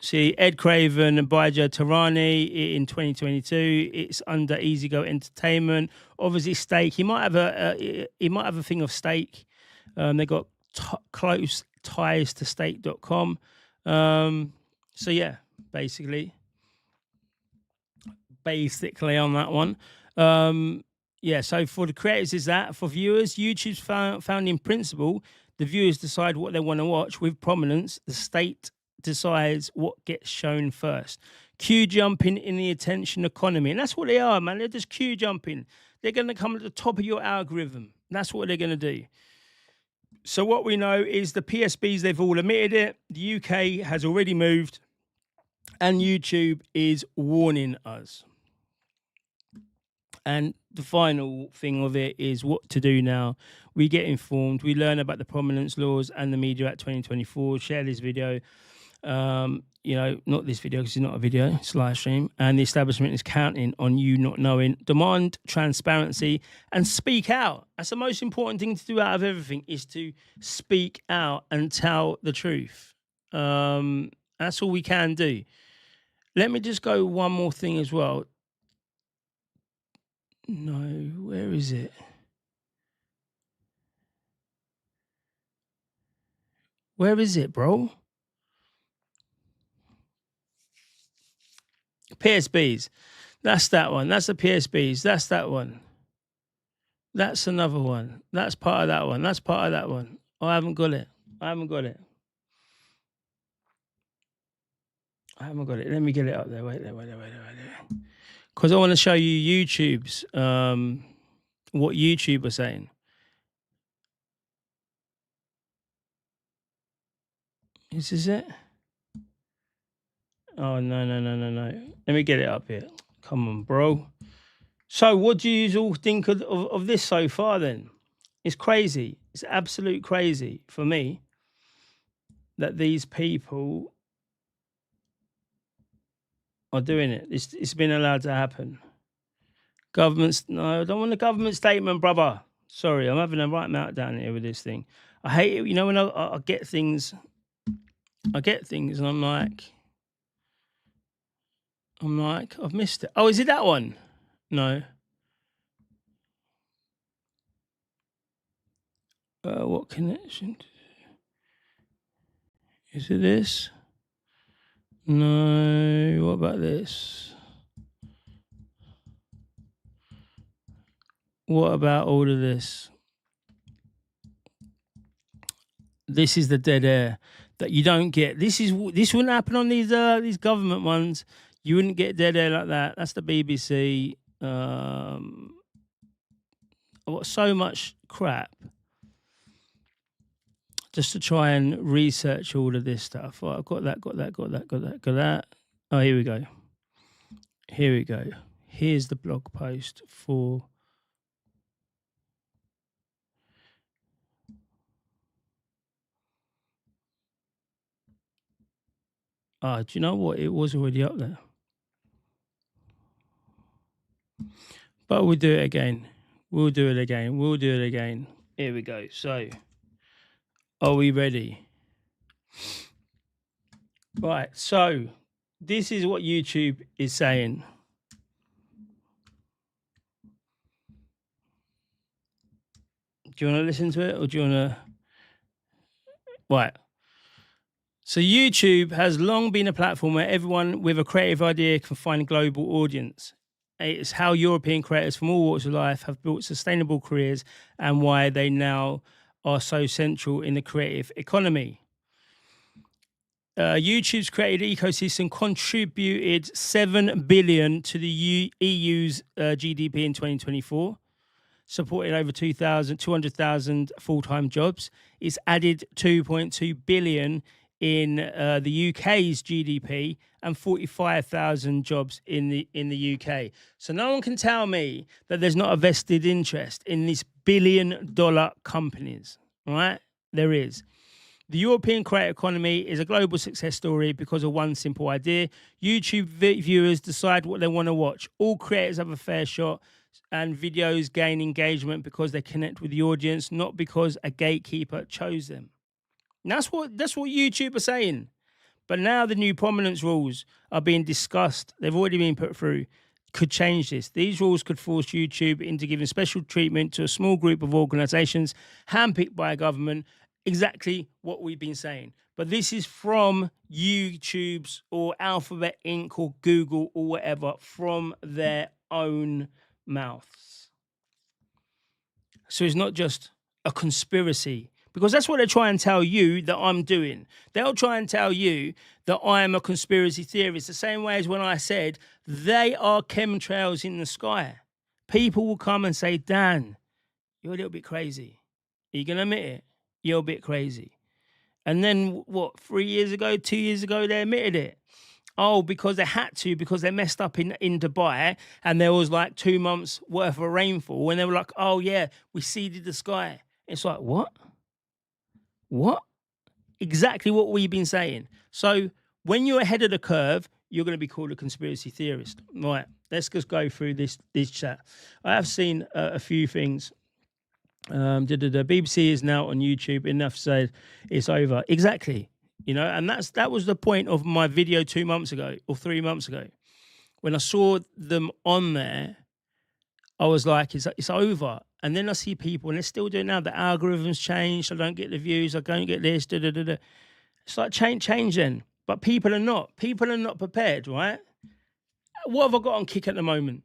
See, Ed Craven and Baja Tarani in 2022. It's under Easy Go Entertainment. Obviously, Stake. He might have a thing of Stake. They got close ties to Stake.com. So yeah, basically on that one. Yeah, so for the creators is that. For viewers, YouTube's founding principle, the viewers decide what they want to watch. With Prominence, the state decides what gets shown first. Queue jumping in the attention economy. And that's what they are, man. They're just queue jumping. They're going to come at the top of your algorithm. That's what they're going to do. So what we know is the PSBs, they've all admitted it. The UK has already moved. And YouTube is warning us. And the final thing of it is what to do now. We get informed. We learn about the Prominence laws and the Media Act 2024. Share this video. Not this video because it's not a video. It's a live stream. And the establishment is counting on you not knowing. Demand transparency and speak out. That's the most important thing to do out of everything, is to speak out and tell the truth. That's all we can do. Let me just go one more thing as well. No, where is it? Where is it, bro? PSBs. That's that one. That's the PSBs. That's that one. That's another one. That's part of that one. That's part of that one. Oh, I haven't got it. Let me get it up there. Wait there. Because I want to show you YouTube's, what YouTube are saying. Is this it? Oh, no. Let me get it up here. Come on, bro. So what do you all think of this so far then? It's crazy. It's absolute crazy for me that these people are doing it. It's been allowed to happen. Governments, no, I don't want a government statement, brother. Sorry, I'm having a right meltdown here with this thing. I hate it. You know, when I get things, and I'm like, I've missed it. Oh, is it that one? No. What connection? Is it this? No. What about this? What about all of this? This is the dead air that you don't get. This wouldn't happen on these government ones. You wouldn't get dead air like that. That's the BBC. I've got so much crap just to try and research all of this stuff. I've got that. Oh, here we go. Here's the blog post for. Do you know what? It was already up there. But we'll do it again. We'll do it again. Here we go. So, are we ready? Right. So, this is what YouTube is saying. Do you want to listen to it or do you want to? Right. So YouTube has long been a platform where everyone with a creative idea can find a global audience. It's how European creators from all walks of life have built sustainable careers and why they now are so central in the creative economy. YouTube's creative ecosystem contributed $7 billion to the EU's GDP in 2024. Supported over 200,000 full-time jobs. It's added 2.2 billion in the UK's GDP and 45,000 jobs in the UK. So no one can tell me that there's not a vested interest in these billion-dollar companies, right? There is. The European creator economy is a global success story because of one simple idea. YouTube viewers decide what they want to watch. All creators have a fair shot, and videos gain engagement because they connect with the audience, not because a gatekeeper chose them. And that's what YouTube are saying. But now the new prominence rules are being discussed. They've already been put through. Could change this. These rules could force YouTube into giving special treatment to a small group of organizations handpicked by a government. Exactly what we've been saying. But this is from YouTube's or Alphabet Inc. or Google or whatever, from their own mouths. So it's not just a conspiracy, because that's what they try and tell you that I'm doing. They'll try and tell you that I am a conspiracy theorist, the same way as when I said they are chemtrails in the sky. People will come and say, Dan, you're a little bit crazy. Are you going to admit it? You're a bit crazy. And then, 2 years ago, they admitted it. Oh, because they had to, because they messed up in Dubai and there was like 2 months worth of rainfall and they were like, oh yeah, we seeded the sky. It's like, what? What? Exactly what we've been saying. So when you're ahead of the curve, you're going to be called a conspiracy theorist. Right, let's just go through this chat. I have seen a few things. The BBC is now on YouTube. Enough said, it's over. Exactly. You know, and that was the point of my video 2 months ago or 3 months ago. When I saw them on there, I was like, it's over. And then I see people, and they're still doing now. The algorithms changed. I don't get the views. I don't get this. It's like change then. But people are not. People are not prepared, right? What have I got on Kick at the moment?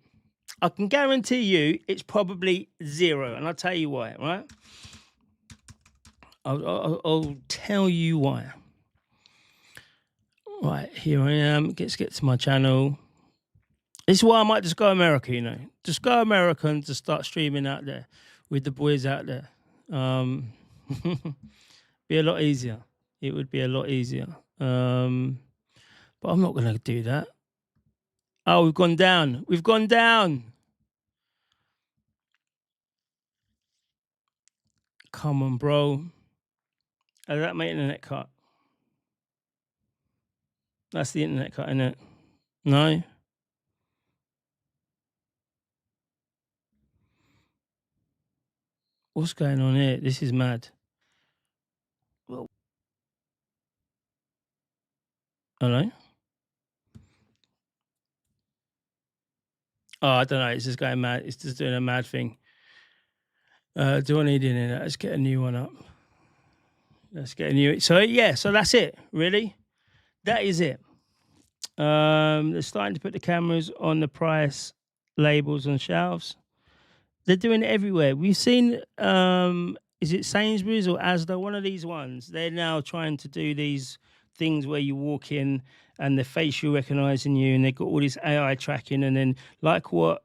I can guarantee you it's probably 0. And I'll tell you why, right? I'll tell you why. Right, here I am. Let's get to my channel. This is why I might just go America, you know. Just go America and just start streaming out there with the boys out there. Be a lot easier. It would be a lot easier. But I'm not going to do that. Oh, we've gone down. We've gone down. Come on, bro. Is that my internet cut? That's the internet cut, isn't it? No? What's going on here? This is mad. Well, hello? Oh, I don't know. It's just going mad. It's just doing a mad thing. Do I need any of that? Let's get a new one up. Let's get a new. So yeah, so that's it. Really, that is it. They're starting to put the cameras on the price labels on shelves. They're doing it everywhere. We've seen. Is it Sainsbury's or Asda? One of these ones. They're now trying to do these things where you walk in and they're facial recognizing you, and they've got all this AI tracking, and then like what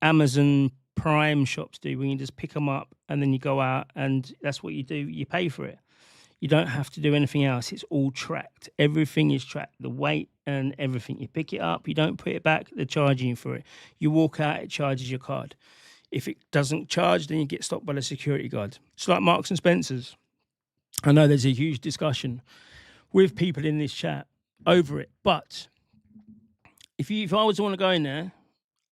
Amazon Prime shops do, when you just pick them up and then you go out and that's what you do. You pay for it. You don't have to do anything else. It's all tracked. Everything is tracked. The weight and everything. You pick it up. You don't put it back. They're charging you for it. You walk out. It charges your card. If it doesn't charge, then you get stopped by the security guard. It's like Marks and Spencer's. I know there's a huge discussion with people in this chat over it, but if I was to want to go in there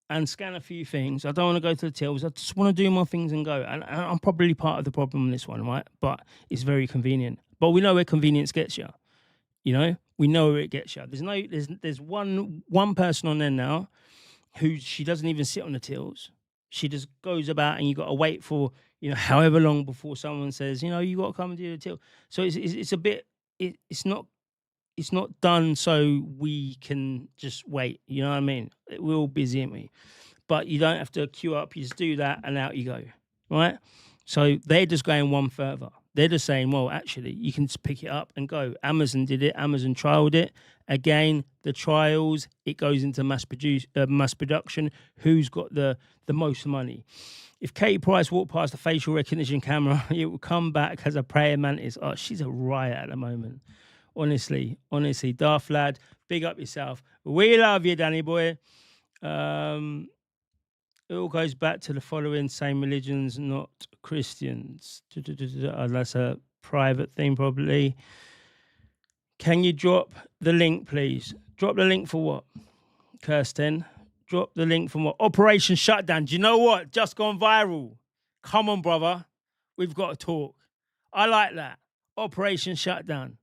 and scan a few things, I don't want to go to the tills. I just want to do my things and go. And I'm probably part of the problem in this one, right? But it's very convenient. But we know where convenience gets you. You know, we know where it gets you. There's one person on there now who she doesn't even sit on the tills. She just goes about, and you got to wait for however long before someone says you got to come and do the till. So it's a bit. It's not done so we can just wait. You know what I mean? We're all busy, aren't we? But you don't have to queue up. You just do that, and out you go, right? So they're just going one further. They're just saying, well, actually, you can just pick it up and go. Amazon did it. Amazon trialed it. Again, the trials, it goes into mass production. Who's got the most money? If Katie Price walked past the facial recognition camera, it will come back as a praying mantis. Oh, she's a riot at the moment. Honestly, Darth Lad, big up yourself. We love you, Danny boy. It all goes back to the following same religions, not Christians. That's a private thing, probably. Can you drop the link, please? Drop the link for what? Kirsten, drop the link for what? Operation Shutdown. Do you know what? Just gone viral. Come on, brother. We've got to talk. I like that. Operation Shutdown.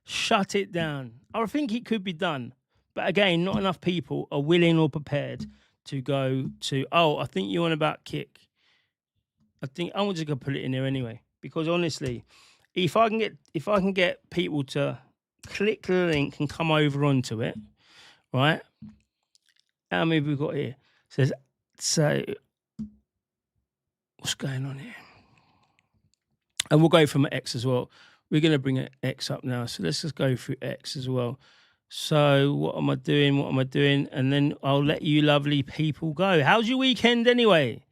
Shut it down. I think it could be done. But again, not enough people are willing or prepared to go to, I think you're on about Kick. I think I'm just going to put it in there anyway. Because honestly, if I can get people to click the link and come over onto it, right? How many have we got here? So what's going on here? And we'll go from X as well. We're going to bring X up now. So let's just go through X as well. So what am I doing? And then I'll let you lovely people go. How's your weekend anyway?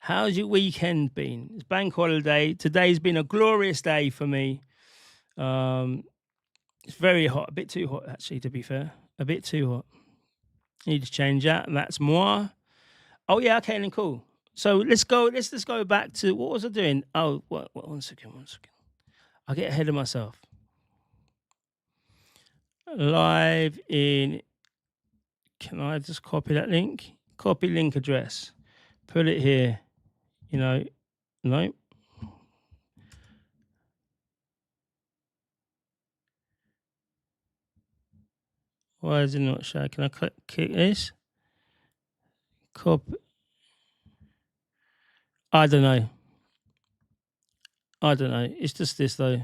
How's your weekend been? It's bank holiday. Today's been a glorious day for me. It's very hot. A bit too hot, actually, to be fair. A bit too hot. Need to change that. And that's moi. Oh, yeah. Okay, then cool. So let's just go back to, what was I doing? Oh, what, one second. I get ahead of myself. Live in, can I just copy that link? Copy link address. Put it here. No. Why is it not showing? Can I click this? Copy. I don't know. It's just this though.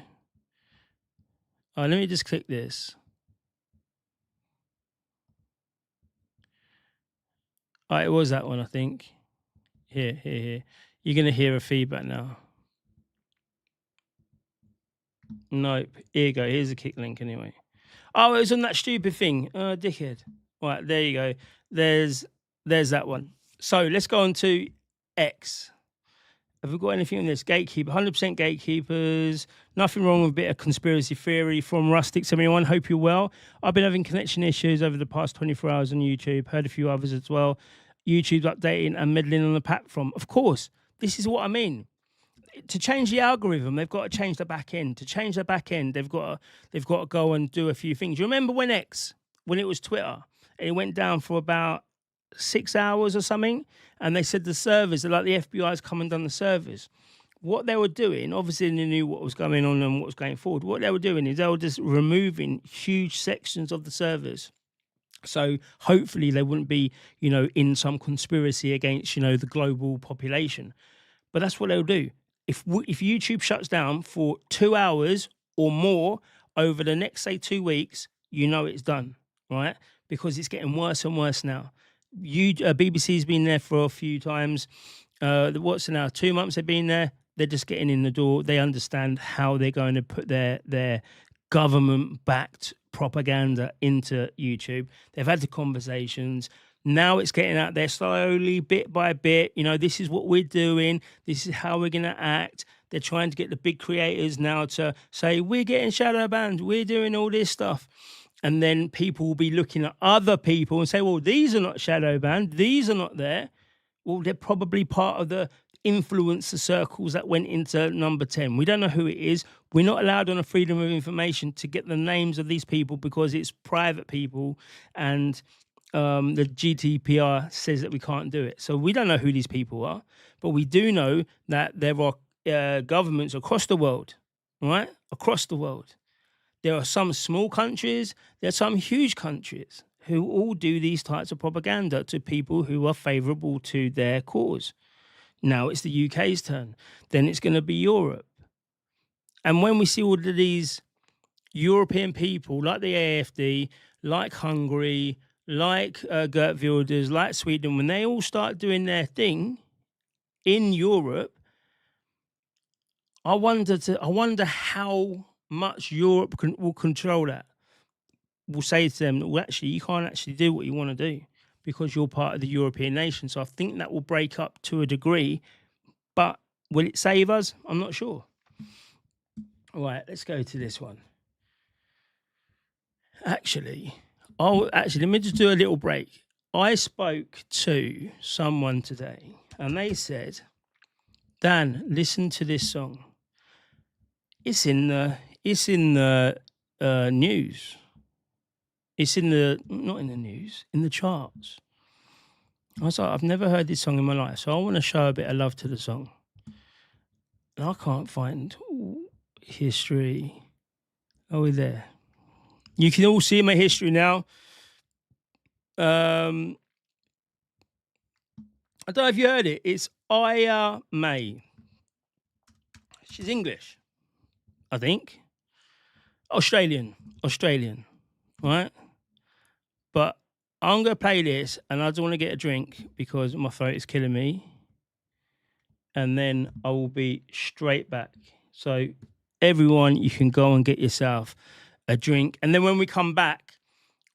Let me just click this. It was that one, I think. Here. You're going to hear a feedback now. Nope. Here you go. Here's a Kick link anyway. Oh, it was on that stupid thing. Dickhead. Right, there you go. There's that one. So let's go on to X. Have we got anything on this? Gatekeeper, 100% gatekeepers. Nothing wrong with a bit of conspiracy theory from Rustic71. Hope you're well. I've been having connection issues over the past 24 hours on YouTube. Heard a few others as well. YouTube's updating and meddling on the platform. Of course, this is what I mean. To change the algorithm, they've got to change the back end. To change the back end, they've got to go and do a few things. You remember when it was Twitter, and it went down for about 6 hours or something, and they said the servers, like the FBI's come and done the servers. What they were doing, obviously they knew what was going on and what was going forward. What they were doing is they were just removing huge sections of the servers. So hopefully they wouldn't be, in some conspiracy against, the global population. But that's what they'll do. If YouTube shuts down for 2 hours or more over the next, say, 2 weeks, it's done, right? Because it's getting worse and worse now. BBC's been there for a few times. What's it now? 2 months they've been there. They're just getting in the door. They understand how they're going to put their government-backed propaganda into YouTube. They've had the conversations. Now it's getting out there slowly, bit by bit. This is what we're doing. This is how we're going to act. They're trying to get the big creators now to say, we're getting shadow banned. We're doing all this stuff. And then people will be looking at other people and say, well, these are not shadow banned. These are not there. Well, they're probably part of the influencer circles that went into number 10. We don't know who it is. We're not allowed on a freedom of information to get the names of these people because it's private people, and the GDPR says that we can't do it. So we don't know who these people are, but we do know that there are governments across the world, right? Across the world. There are some small countries, there are some huge countries who all do these types of propaganda to people who are favourable to their cause. Now it's the UK's turn. Then it's going to be Europe. And when we see all of these European people, like the AFD, like Hungary, like Geert Wilders, like Sweden, when they all start doing their thing in Europe, I wonder how much Europe will control that. Will say to them, well, actually, you can't actually do what you want to do because you're part of the European nation. So I think that will break up to a degree, but will it save us? I'm not sure. All right, let's go to this one. Actually, let me just do a little break. I spoke to someone today and they said, Dan, listen to this song. It's in the news. It's not in the news, in the charts. I was like, I've never heard this song in my life, so I want to show a bit of love to the song. And I can't find history. Oh, we're there. You can all see my history now. I don't know if you heard it. It's Aya May. She's English, I think. Australian, right? But I'm going to play this, and I don't want to get a drink because my throat is killing me. And then I will be straight back. So everyone, you can go and get yourself a drink. And then when we come back,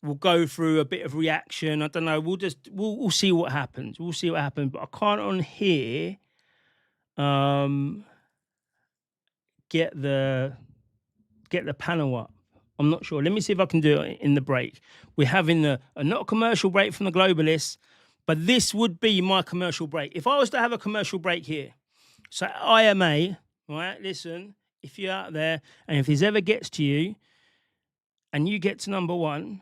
we'll go through a bit of reaction. I don't know. We'll see what happens. We'll see what happens. But I can't on here get the panel up. I'm not sure. Let me see if I can do it in the break. We're having a not a commercial break from the globalists, but this would be my commercial break. If I was to have a commercial break here, so IMA, right, listen, if you're out there and if this ever gets to you and you get to number one,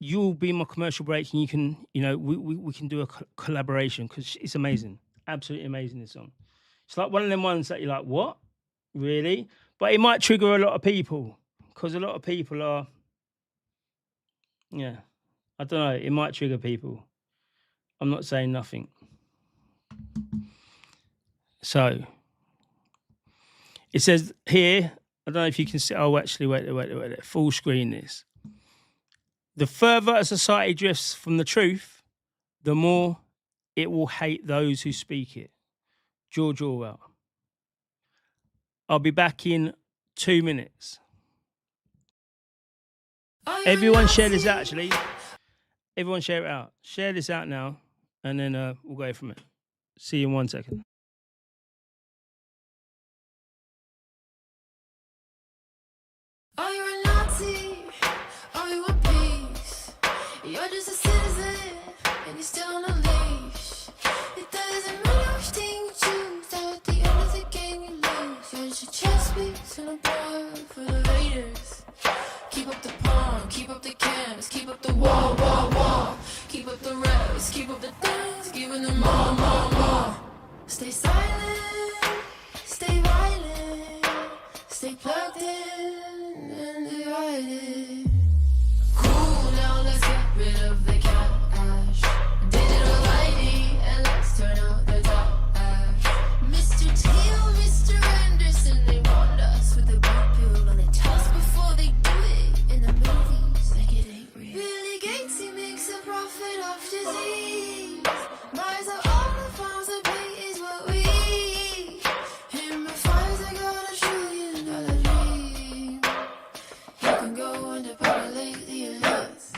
you'll be my commercial break and you can, we can do a collaboration because it's amazing. Absolutely amazing, this song. It's like one of them ones that you're like, what? Really? But it might trigger a lot of people because a lot of people are, I don't know, it might trigger people. I'm not saying nothing. So, it says here, I don't know if you can see, actually, wait, full screen this. The further a society drifts from the truth, the more it will hate those who speak it. George Orwell. I'll be back in 2 minutes. Everyone share this out, actually. Everyone share it out. Share this out now, and then we'll go from it. See you in 1 second. just a citizen, and you're still on a leash. It doesn't matter which thing you choose, at the end of the game you lose. You're just a chess piece in a board for the Raiders. Keep up the pawn, keep up the cans, keep up the wall. Keep up the revs, keep up the dance, giving them more. Stay silent, stay violent, stay plugged in and divided. Cool down, let's get rid of the cash. Digital ID, and let's turn out the trash. Mr. Teal, Mr. Anderson, they want us with the blue pill on the test before they do it in the movies like it ain't real. Billy Gates, he makes a profit off disease. Buys up all the farms that pay is what we eat. Him and Pfizer got $1 trillion dream. You can go and depopulate the elites.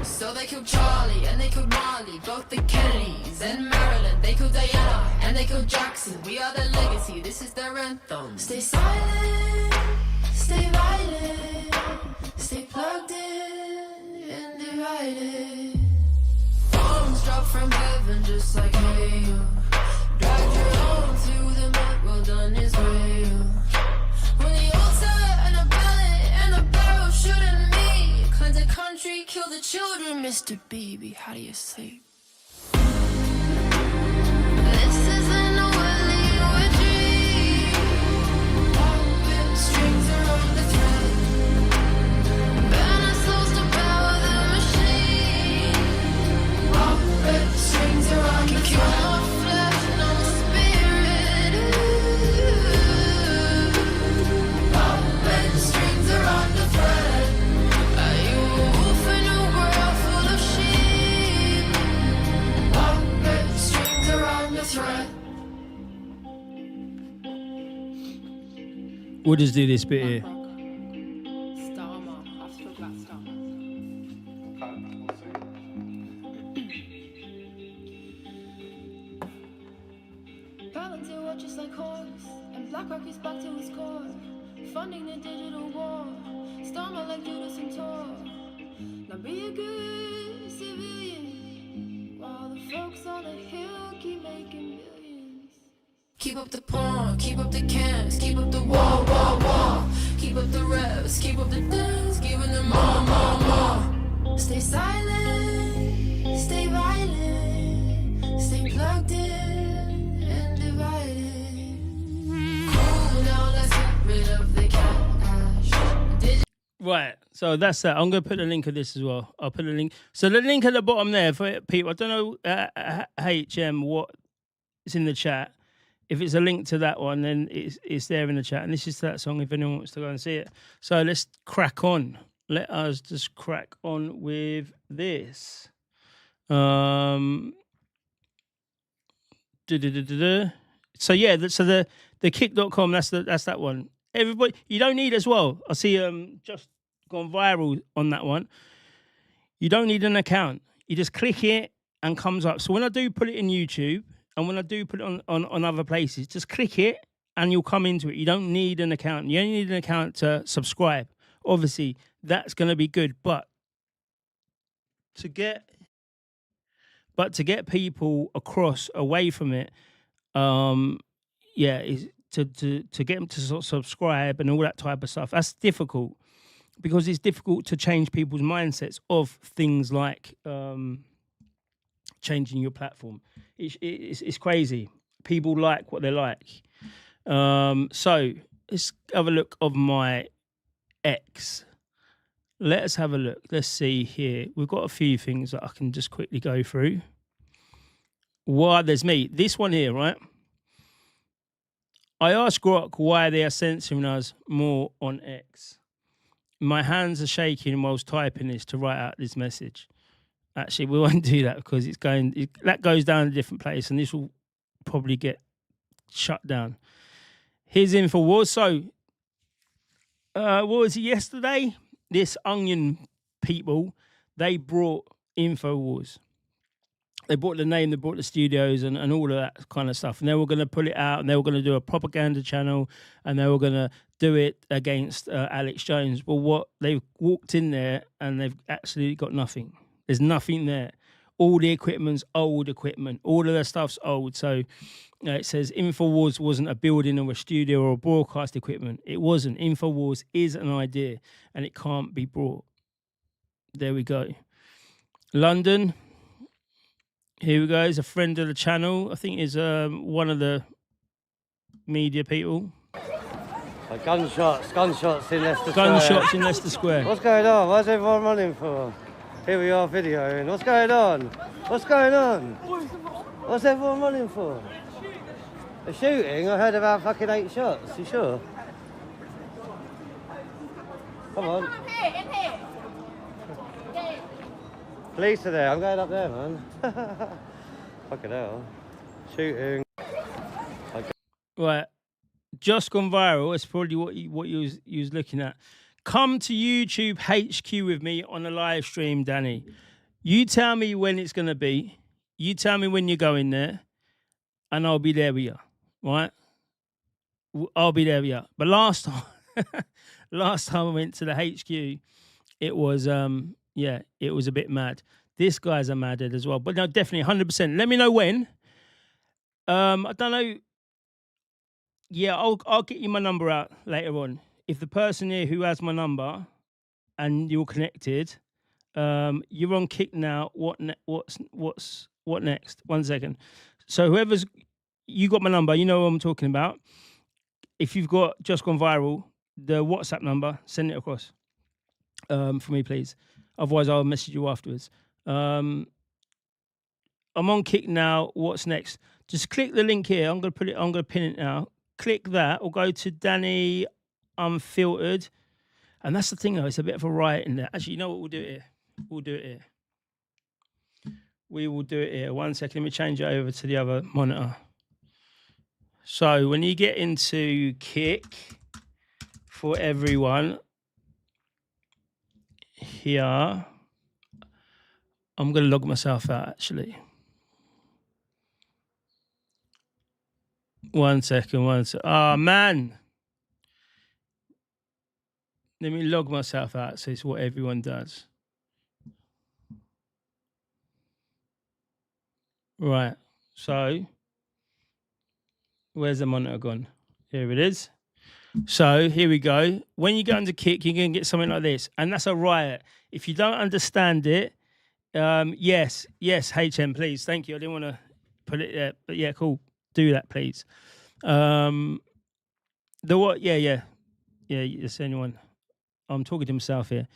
So they killed Charlie and they killed Marley, both the Kennedys and Marilyn. They killed Diana and they killed Jackson. We are their legacy, this is their anthem. Stay silent, stay violent, stay plugged in and divided. Bombs drop from heaven just like hail. Dragged your own through the mud, well done Israel. When the altar and a ballot and a barrel shouldn't meet. Cleanse the country, kill the children, Mr. Baby, how do you sleep? This isn't a willy or dream. Puppet strings around the thread. Burn our souls to power the machine. Puppet strings around the thread. Our flesh and our spirit. Puppet strings around the thread. Are you a wolf in a world full of sheep? Puppet strings around the thread. We'll just do this bit here. Starmer. I have to talk about Starmer. Palantir watches like horse, and BlackRock is back to its core, funding the digital war. Starmer like Judas and Tor. Now be a good civilian, while the folks on the hill keep making millions. Keep up the pawn, keep up the cans, keep up the wall. Keep up the revs, keep up the dance, giving them more. Stay silent, stay violent, stay plugged in and divided. Cool down, let's get rid of the cash. Right, so that's that. I'm going to put a link of this as well. I'll put a link. So the link at the bottom there for people. I don't know, HM, what is in the chat. If it's a link to that one, then it's there in the chat. And this is that song if anyone wants to go and see it. So let's crack on. Let us just crack on with this. So yeah, so the kick.com, that's that one. Everybody, you don't need as well. I see just gone viral on that one. You don't need an account. You just click it and comes up. So when I do put it in YouTube, and when I do put it on other places, just click it and you'll come into it. You don't need an account. You only need an account to subscribe. Obviously, that's going to be good. But to get people across away from it, is to get them to sort of subscribe and all that type of stuff. That's difficult because it's difficult to change people's mindsets of things like changing your platform. It's crazy. People like what they like. So let's have a look of my X. Let us have a look. Let's see here. We've got a few things that I can just quickly go through. Why there's me. This one here, right? I asked Grok why they are censoring us more on X. My hands are shaking whilst typing this to write out this message. Actually, we won't do that because that goes down a different place and this will probably get shut down. Here's InfoWars. So, what was it yesterday? This Onion people, they brought InfoWars. They brought the name, they brought the studios and all of that kind of stuff. And they were going to pull it out and they were going to do a propaganda channel and they were going to do it against Alex Jones. Well, what they've walked in there and they've absolutely got nothing. There's nothing there. All the equipment's old equipment. All of the stuff's old. So it says InfoWars wasn't a building or a studio or a broadcast equipment. It wasn't. InfoWars is an idea and it can't be brought. There we go. London. Here we go. He's a friend of the channel. I think he's one of the media people. Gunshots in Leicester Square. Gunshots in Leicester Square. What's going on? Why's everyone running for? Here we are videoing. What's going on? What's going on? What's everyone running for? A shooting? I heard about fucking 8 shots. You sure? Come on. In here. Police are there. I'm going up there, man. Fucking hell. Shooting. Right. Just gone viral. It's probably what you was looking at. Come to YouTube HQ with me on a live stream, Danny. You tell me when it's going to be. You tell me when you're going there, and I'll be there with you. Right? I'll be there with you. But last time I went to the HQ, it was it was a bit mad. This guy's a madhead as well. But no, definitely 100%. Let me know when. I don't know. Yeah, I'll get you my number out later on. If the person here who has my number and you're connected, you're on Kick now. What next? 1 second. So whoever's you got my number, you know what I'm talking about. If you've got Just Gone Viral, the WhatsApp number, send it across for me, please. Otherwise, I'll message you afterwards. I'm on Kick now. What's next? Just click the link here. I'm gonna pin it now. Click that or go to Danny Unfiltered. And that's the thing though, it's a bit of a riot in there. Actually, you know what, we'll do it here. We will do it here. 1 second, let me change it over to the other monitor. So when you get into Kick for everyone, here, I'm gonna log myself out actually. 1 second. Oh, man. Let me log myself out so it's what everyone does. Right. So, where's the monitor gone? Here it is. So, here we go. When you go into Kick, you're going to get something like this. And that's a riot. If you don't understand it, yes, HM, please. Thank you. I didn't want to put it there. But yeah, cool. Do that, please. The what? Yeah. It's anyone. I'm talking to myself here.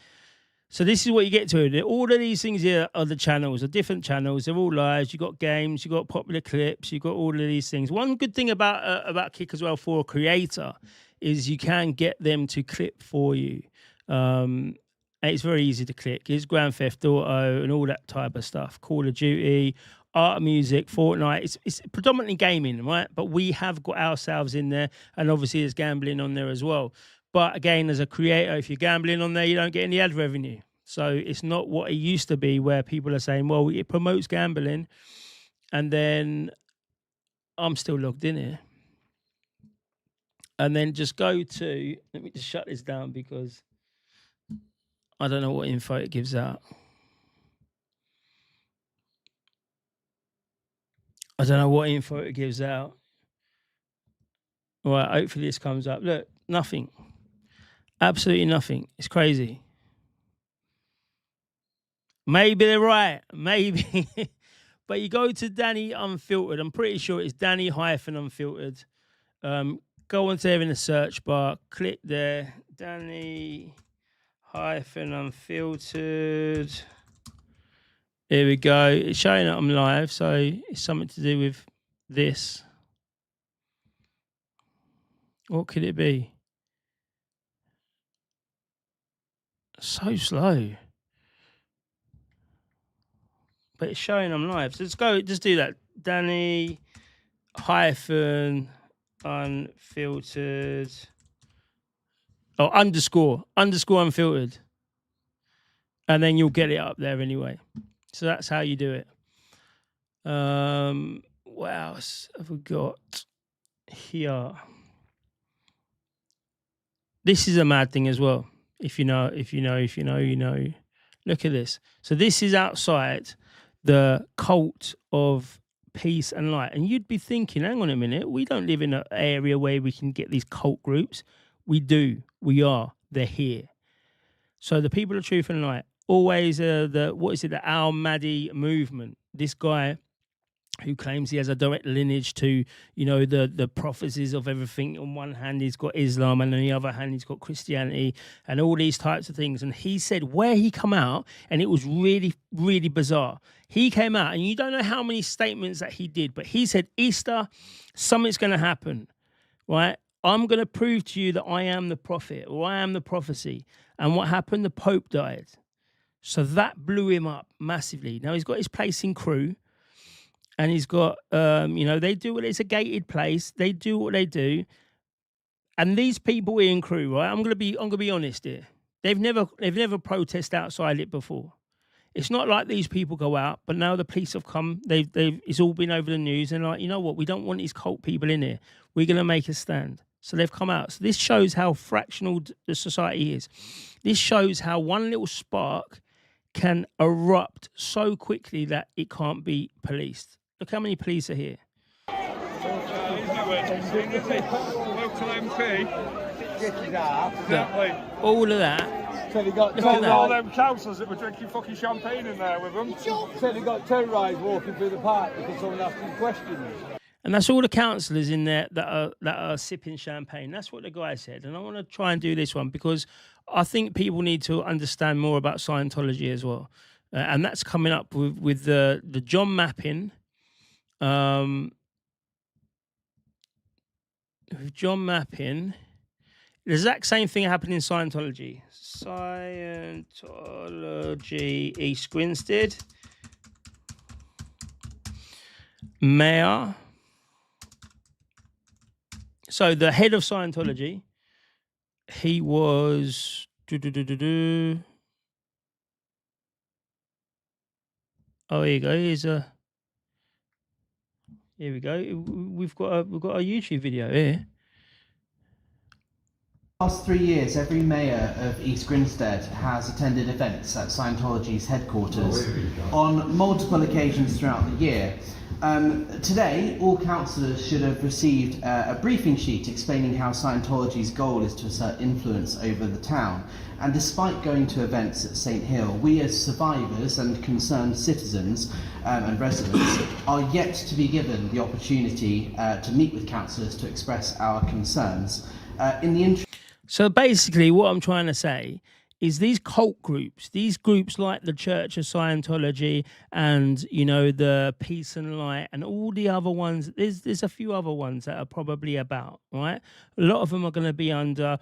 So this is what you get to. All of these things here are the channels, are different channels. They're all lives. You've got games. You've got popular clips. You've got all of these things. One good thing about Kick as well for a creator is you can get them to clip for you. It's very easy to click. It's Grand Theft Auto and all that type of stuff. Call of Duty, art, music, Fortnite. It's predominantly gaming, right? But we have got ourselves in there, and obviously there's gambling on there as well. But again, as a creator, if you're gambling on there, you don't get any ad revenue. So it's not what it used to be where people are saying, well, it promotes gambling. And then I'm still logged in here. And then just go to, let me just shut this down because I don't know what info it gives out. I don't know what info it gives out. All right, hopefully this comes up. Look, nothing. Absolutely nothing. It's crazy. Maybe they're right. Maybe. But you go to Danny Unfiltered. I'm pretty sure it's Danny-Unfiltered. Go onto there in the search bar. Click there. Danny-Unfiltered. Here we go. It's showing that I'm live, so it's something to do with this. What could it be? So slow. But it's showing I'm live. So just do that. Danny-Unfiltered. Oh, underscore unfiltered. And then you'll get it up there anyway. So that's how you do it. What else have we got here? This is a mad thing as well. If you know, you know. Look at this. So this is outside the cult of peace and light. And you'd be thinking, hang on a minute, we don't live in an area where we can get these cult groups. We do. We are. They're here. So the people of truth and light, always the Al Mahdi movement. This guy who claims he has a direct lineage to, the prophecies of everything. On one hand, he's got Islam, and on the other hand, he's got Christianity, and all these types of things. And he said where he come out, and it was really, really bizarre. He came out, and you don't know how many statements that he did, but he said, Easter, something's going to happen, right? I'm going to prove to you that I am the prophet, or I am the prophecy. And what happened? The Pope died. So that blew him up massively. Now, he's got his place in Crewe. And he's got, they do it. It's a gated place. They do what they do. And these people here in Crewe, right? I'm gonna be honest here. They've never protested outside it before. It's not like these people go out, but now the police have come. It's all been over the news, and like, you know what? We don't want these cult people in here. We're gonna make a stand. So they've come out. So this shows how fractional the society is. This shows how one little spark can erupt so quickly that it can't be policed. Look how many police are here. All of that. So they got all them councillors that were drinking fucking champagne in there with them. So they got terrorised walking through the park because someone asked them questions. And that's all the councillors in there that are sipping champagne. That's what the guy said. And I want to try and do this one because I think people need to understand more about Scientology as well. And that's coming up with the John Mappin. With John Mappin, the exact same thing happened in Scientology. Scientology, East Grinstead, Mayor. So the head of Scientology, he was. Oh, here you go. Here's a. Here we go. We've got a YouTube video here. Last 3 years, every mayor of East Grinstead has attended events at Scientology's headquarters on multiple occasions throughout the year. Today, all councillors should have received a briefing sheet explaining how Scientology's goal is to assert influence over the town. And despite going to events at St Hill, we as survivors and concerned citizens and residents are yet to be given the opportunity to meet with councillors to express our concerns. So basically what I'm trying to say is these cult groups, these groups like the Church of Scientology and, the Peace and Light and all the other ones, there's a few other ones that are probably about, right? A lot of them are going to be under,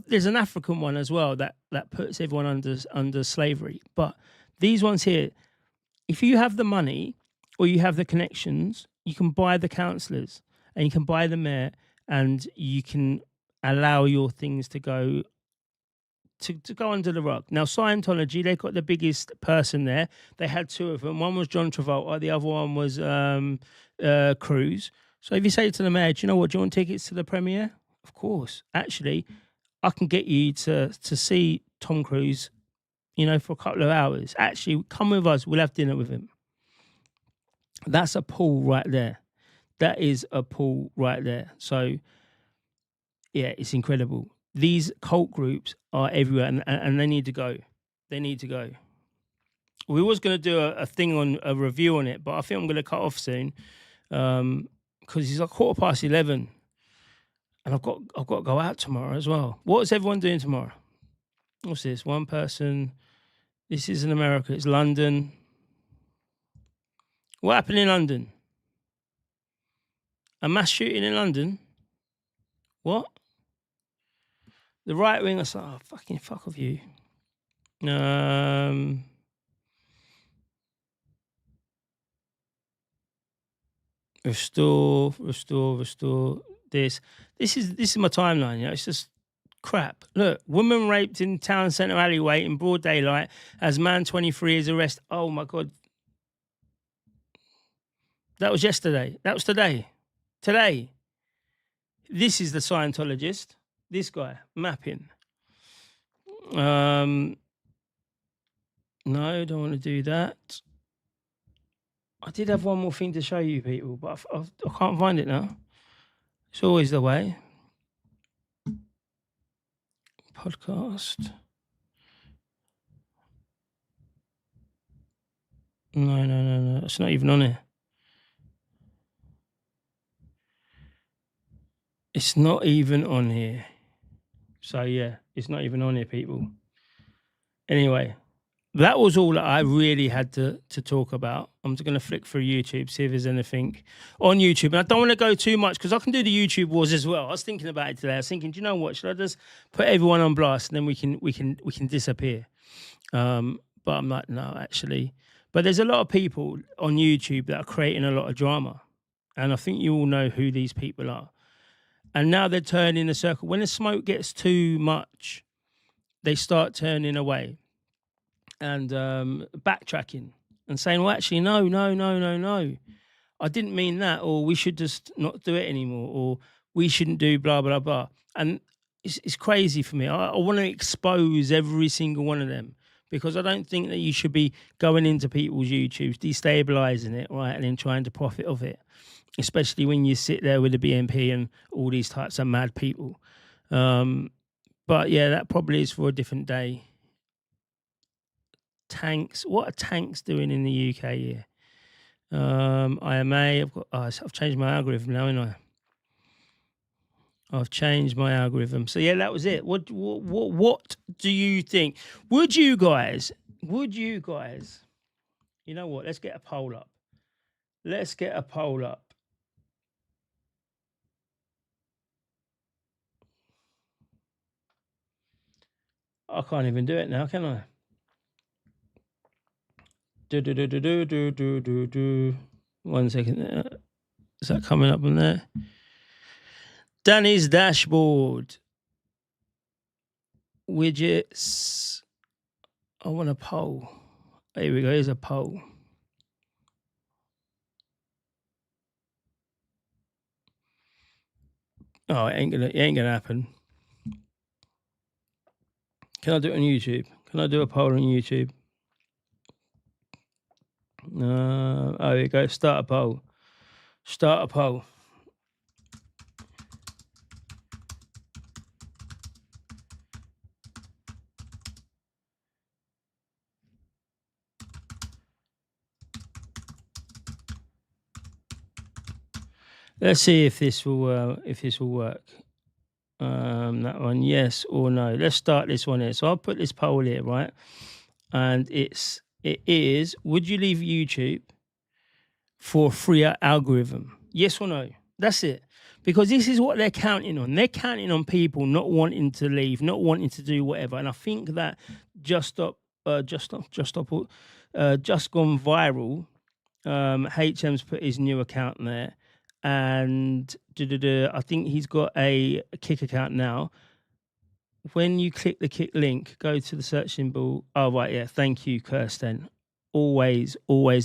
there's an African one as well that puts everyone under slavery. But these ones here, if you have the money or you have the connections, you can buy the councillors and you can buy the mayor and you can allow your things to go under the rug. Now, Scientology, they got the biggest person there. They had two of them. One was John Travolta. The other one was Cruise. So if you say to the mayor, do you know what, do you want tickets to the premiere? Of course. Actually, I can get you to see Tom Cruise, for a couple of hours. Actually, come with us. We'll have dinner with him. That's a pull right there. That is a pull right there. So, yeah, it's incredible. These cult groups are everywhere, and they need to go. They need to go. We was going to do a thing on a review on it, but I think I'm going to cut off soon because it's like 11:15, and I've got to go out tomorrow as well. What's everyone doing tomorrow? What's this? One person. This is in America. It's London. What happened in London? A mass shooting in London? What? The right wing, I said, oh, fucking fuck off you. Restore. This is my timeline, It's just crap. Look, woman raped in town centre alleyway in broad daylight as man 23 is arrested. Oh my God. That was yesterday. That was today. Today. This is the Scientologist. This guy, Mappin. No, don't want to do that. I did have one more thing to show you people, but I can't find it now. It's always the way. Podcast. No. It's not even on here. It's not even on here. So yeah, it's not even on here, people. Anyway, that was all that I really had to talk about. I'm just going to flick through YouTube, see if there's anything on YouTube. And I don't want to go too much because I can do the YouTube wars as well. I was thinking about it today. I was thinking, do you know what? Should I just put everyone on blast and then we can disappear? But I'm like, no, actually. But there's a lot of people on YouTube that are creating a lot of drama. And I think you all know who these people are. And now they're turning the circle. When the smoke gets too much, they start turning away and backtracking and saying, well, actually, no. I didn't mean that, or we should just not do it anymore, or we shouldn't do blah, blah, blah. And it's crazy for me. I want to expose every single one of them because I don't think that you should be going into people's YouTubes, destabilizing it, right, and then trying to profit off it, especially when you sit there with the BNP and all these types of mad people. But yeah, that probably is for a different day. Tanks. What are tanks doing in the UK here? IMA. I've changed my algorithm now, haven't I? I've changed my algorithm. So yeah, that was it. What do you think? Would you guys? You know what? Let's get a poll up. I can't even do it now, can I? Do. 1 second. Is that coming up on there? Danny's dashboard. Widgets. I want a poll. Here we go. Here's a poll. Oh, it ain't gonna happen. Can I do it on YouTube? Can I do a poll on YouTube? Oh, here we go. Start a poll. Let's see if this will work. That one, yes or no. Let's start this one here. So I'll put this poll here, right? And it is: would you leave YouTube for a freer algorithm? Yes or no? That's it. Because this is what they're counting on. They're counting on people not wanting to leave, not wanting to do whatever. And I think that Just Gone Viral. HM's put his new account there. And I think he's got a Kick account now. When you click the Kick link, go to the search symbol. Oh, right, yeah. Thank you, Kirsten. Always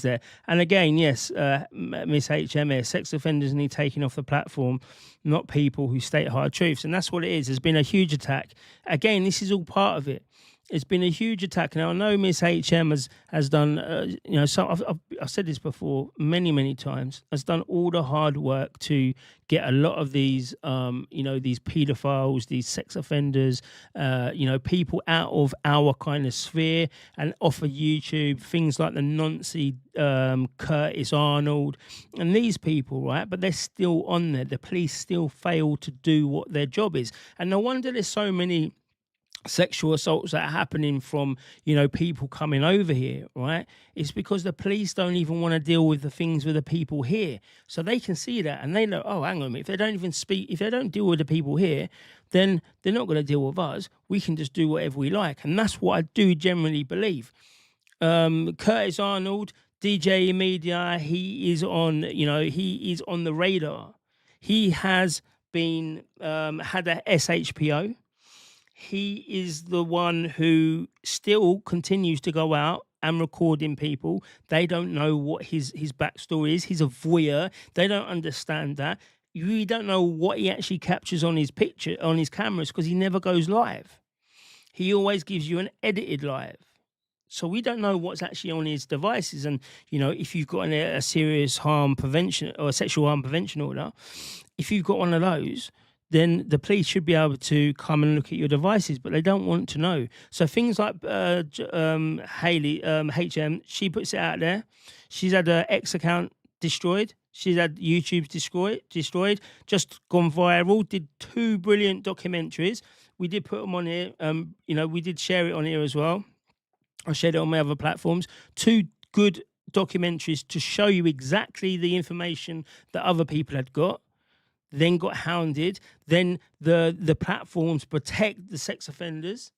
there. And again, yes, Miss HM, sex offenders need taking off the platform, not people who state hard truths. And that's what it is. There's been a huge attack. Again, this is all part of it. It's been a huge attack. Now, I know Miss HM has done, so I've said this before many times, has done all the hard work to get a lot of these, these paedophiles, these sex offenders, people out of our kind of sphere and off of YouTube, things like the Nancy Curtis Arnold and these people, right? But they're still on there. The police still fail to do what their job is. And no wonder there's so many sexual assaults that are happening from, people coming over here, right? It's because the police don't even want to deal with the things with the people here. So they can see that and they know, oh, hang on a minute, if they don't deal with the people here, then they're not going to deal with us. We can just do whatever we like. And that's what I do generally believe. Curtis Arnold, DJ Media, he is on the radar. He has been, had a SHPO. He is the one who still continues to go out and recording people. They don't know what his backstory is. He's a voyeur. They don't understand that. You don't know what he actually captures on his picture, on his cameras, because he never goes live. He always gives you an edited live. So we don't know what's actually on his devices. And, you know, if you've got a serious harm prevention or a sexual harm prevention order, if you've got one of those, then the police should be able to come and look at your devices, but they don't want to know. So things like Hayley, HM, she puts it out there. She's had her X account destroyed. She's had YouTube destroyed, just gone viral, did 2 brilliant documentaries. We did put them on here. You know, we did share it on here as well. I shared it on my other platforms. 2 good documentaries to show you exactly the information that other people had got, then got hounded. Then the platforms protect the sex offenders.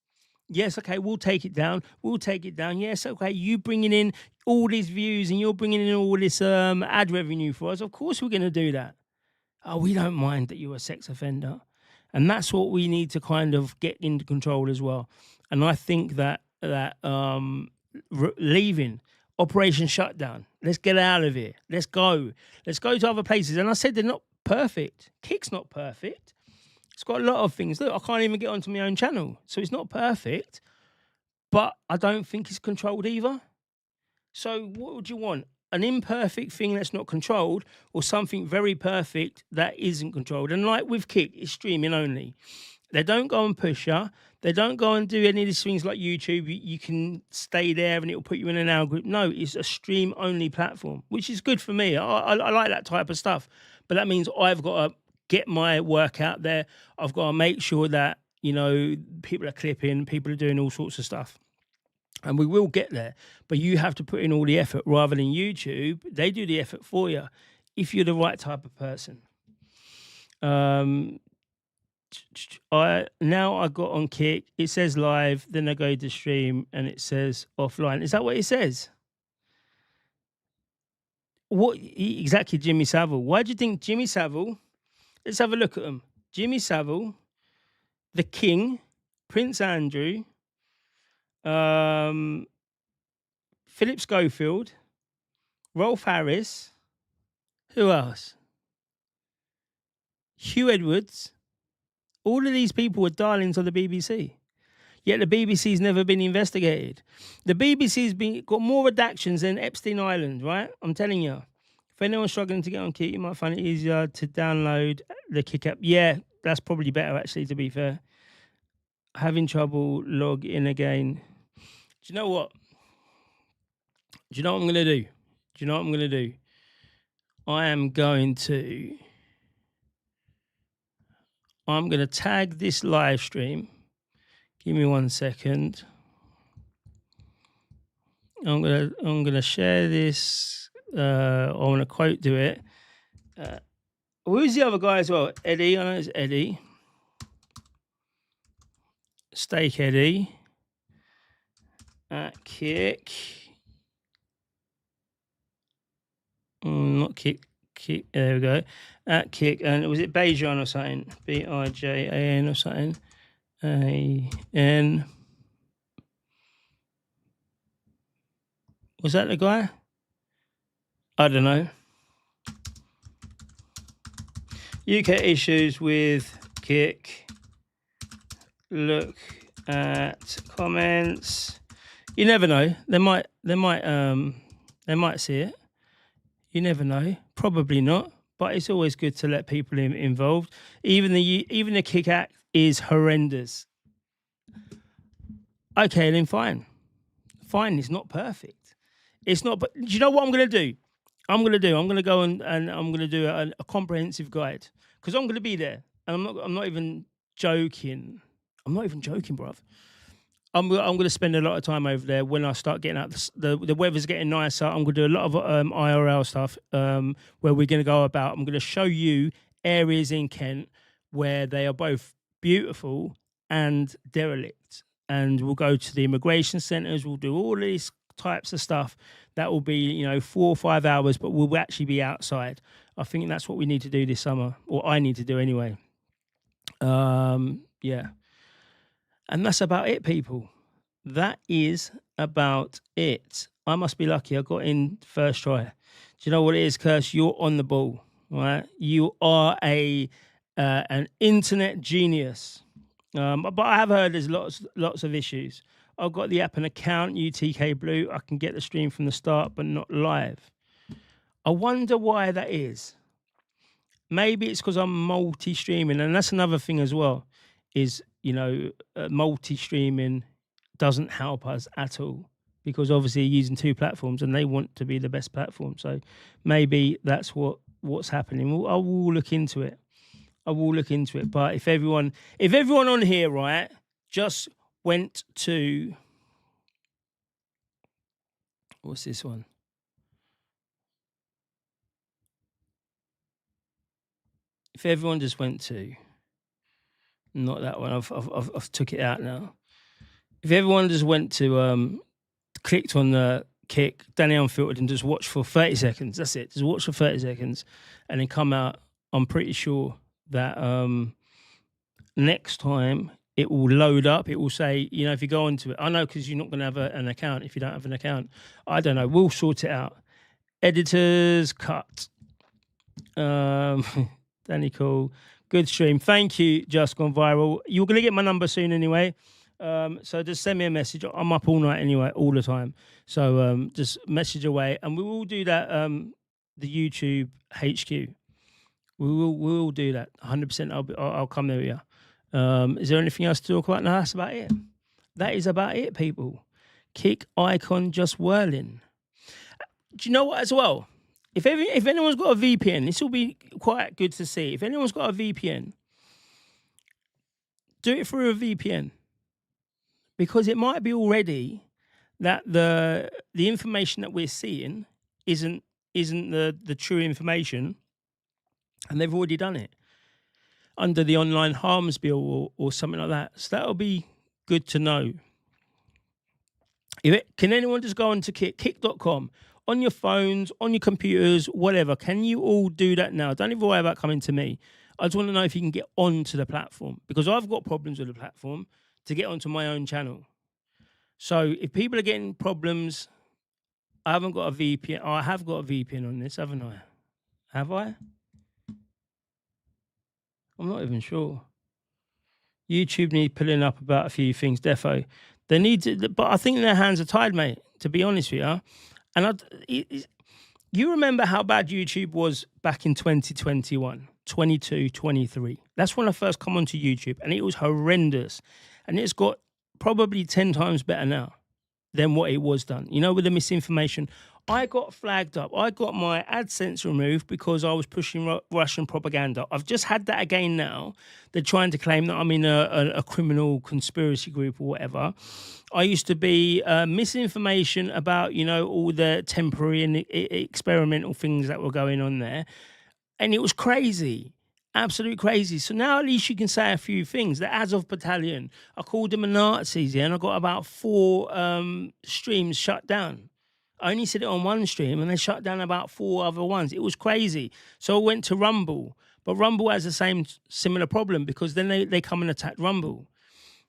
Yes, okay, we'll take it down. We'll take it down. Yes, okay, you bringing in all these views and you're bringing in all this ad revenue for us. Of course we're going to do that. Oh, we don't mind that you're a sex offender. And that's what we need to kind of get into control as well. And I think that leaving, Operation Shutdown, let's get out of here. Let's go. Let's go to other places. And I said they're not perfect. Kick's not perfect. It's got a lot of things. Look, I can't even get onto my own channel. So it's not perfect, but I don't think it's controlled either. So what would you want? An imperfect thing that's not controlled, or something very perfect that isn't controlled? And like with Kick, it's streaming only. They don't go and push you. They don't go and do any of these things like YouTube. You can stay there and it'll put you in an algorithm. No, it's a stream-only platform, which is good for me. I like that type of stuff. But that means I've got to get my work out there. I've got to make sure that, you know, people are clipping, people are doing all sorts of stuff. And we will get there. But you have to put in all the effort rather than YouTube. They do the effort for you if you're the right type of person. I got on Kick. It says live, then I go to stream and it says offline. Is that what it says? What exactly, Jimmy Savile? Why do you think Jimmy Savile? Let's have a look at them. Jimmy Savile, the King, Prince Andrew, Philip Schofield, Rolf Harris. Who else? Hugh Edwards. All of these people were darlings of the BBC. Yet the BBC's never been investigated. The BBC's got more redactions than Epstein Island, right? I'm telling you. If anyone's struggling to get on Kick, you might find it easier to download the Kick app. Yeah, that's probably better, actually, to be fair. Having trouble log in again. Do you know what? Do you know what I'm going to do? Do you know what I'm going to do? I'm going to tag this live stream. Give me 1 second. I'm gonna share this. I want to quote do it. Who's the other guy as well? Eddie. I know it's Eddie. Steak Eddie. At Kick. Not Kick. Kick. There we go. At Kick. And was it Bajan or something? Bijan or something? AN. Was that the guy? I don't know. UK issues with Kick. Look at comments. You never know. They might see it. You never know. Probably not. But it's always good to let people involved. Even the Kick Act is horrendous. Okay, then fine. Fine, it's not perfect. It's not. But do you know what I'm going to do? I'm going to go and I'm going to do a comprehensive guide, because I'm going to be there, and I'm not even joking. I'm not even joking, bruv. I'm going to spend a lot of time over there when I start getting out. The weather's getting nicer. I'm going to do a lot of IRL stuff where we're going to go about. I'm going to show you areas in Kent where they are both beautiful and derelict. And we'll go to the immigration centres. We'll do all these types of stuff. That will be, 4 or 5 hours, but we'll actually be outside. I think that's what we need to do this summer, or I need to do anyway. Yeah. And that's about it, people. That is about it. I must be lucky I got in first try. Do you know what it is, Curse? You're on the ball, right? You are an internet genius. But I have heard there's lots of issues. I've got the app and account, UTK Blue. I can get the stream from the start, but not live. I wonder why that is. Maybe it's because I'm multi-streaming, and that's another thing as well. Is multi-streaming doesn't help us at all because obviously you're using two platforms, and they want to be the best platform. So maybe that's what's happening. I will look into it. But if everyone on here, right, just went to what's this one? If everyone just went to not that one, I've took it out now. If everyone just went to clicked on the Kick Danny Unfiltered and just watch for 30 seconds, that's it. Just watch for 30 seconds and then come out. I'm pretty sure that next time it will load up. It will say, if you go onto it, I know because you're not going to have an account if you don't have an account. I don't know. We'll sort it out. Editors cut. Danny, cool. Good stream. Thank you. Just gone viral. You're going to get my number soon anyway. So just send me a message. I'm up all night anyway, all the time. So just message away, and we will do that. The YouTube HQ. We will do that 100%. I'll come there with you. Is there anything else to talk about? No, that's about it. That is about it, people. Kick icon just whirling. Do you know what as well? If anyone's got a VPN, this will be quite good to see. If anyone's got a VPN, do it through a VPN. Because it might be already that the information that we're seeing isn't the true information, and they've already done it under the online harms bill or something like that. So that'll be good to know. Can anyone just go on to kick.com on your phones, on your computers, whatever? Can you all do that now? Don't even worry about coming to me. I just want to know if you can get onto the platform, because I've got problems with the platform to get onto my own channel. So if people are getting problems, I haven't got a VPN. Oh, I have got a VPN on this, haven't I? Have I? I'm not even sure. YouTube need pulling up about a few things, defo. They need to, but I think their hands are tied, mate, to be honest with you. And you remember how bad YouTube was back in 2021, 22, 23. That's when I first come onto YouTube, and it was horrendous. And it's got probably 10 times better now than what it was done. With the misinformation. I got flagged up. I got my AdSense removed because I was pushing Russian propaganda. I've just had that again now. They're trying to claim that I'm in a criminal conspiracy group or whatever. I used to be misinformation about, all the temporary and experimental things that were going on there. And it was crazy. Absolute crazy. So now at least you can say a few things. The Azov Battalion, I called them a Nazis, and I got about 4 streams shut down. I only said it on one stream, and they shut down about 4 other ones. It was crazy. So I went to Rumble, but Rumble has the similar problem, because then they come and attack Rumble.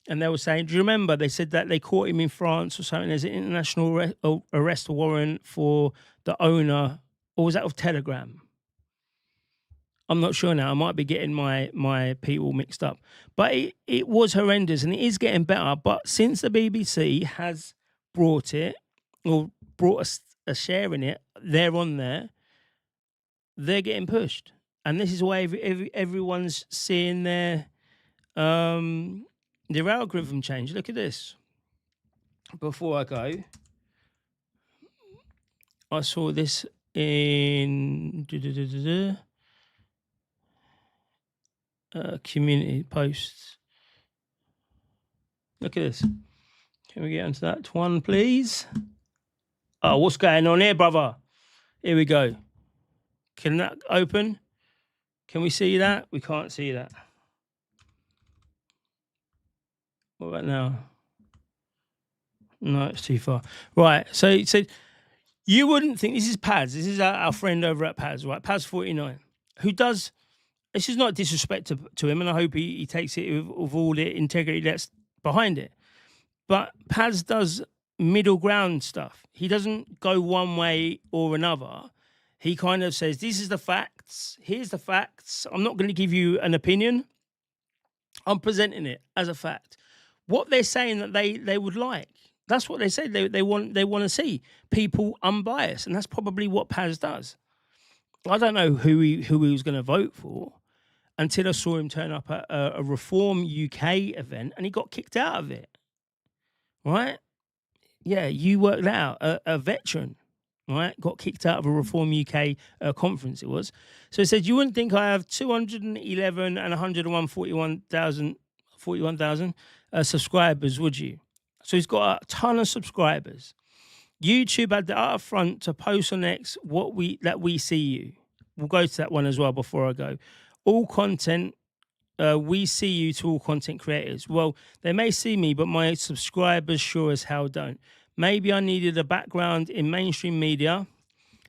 And they were saying, do you remember? They said that they caught him in France or something. There's an international arrest warrant for the owner, or was that of Telegram? I'm not sure now. I might be getting my people mixed up. But it was horrendous, and it is getting better. But since the BBC has brought it, or brought a share in it, they're on there, they're getting pushed. And this is why everyone's seeing their algorithm change. Look at this. Before I go, I saw this in community posts. Look at this. Can we get onto that one, please? Oh, what's going on here, brother? Here we go. Can that open? Can we see that? We can't see that. What about now? No, it's too far. Right, so you wouldn't think, this is Paz. This is our friend over at Paz, right? Paz49, who does, this is not disrespect to him, and I hope he takes it with all the integrity that's behind it. But Paz does middle ground stuff. He doesn't go one way or another. He kind of says, this is the facts. Here's the facts. I'm not going to give you an opinion. I'm presenting it as a fact. what they're saying that they would like. That's what they say they want to see people unbiased, and that's probably what Paz does. I don't know who he was going to vote for until I saw him turn up at a Reform UK event, and he got kicked out of it. Right? Yeah, you worked that out. A veteran, right, got kicked out of a Reform UK conference. It was. So it said you wouldn't think I have 211 and 101 41,000 subscribers, would you? So he's got a ton of subscribers. YouTube had the up front to post on X that we see you. We'll go to that one as well before I go. All content, we see you to all content creators. Well, they may see me, but my subscribers sure as hell don't. Maybe I needed a background in mainstream media,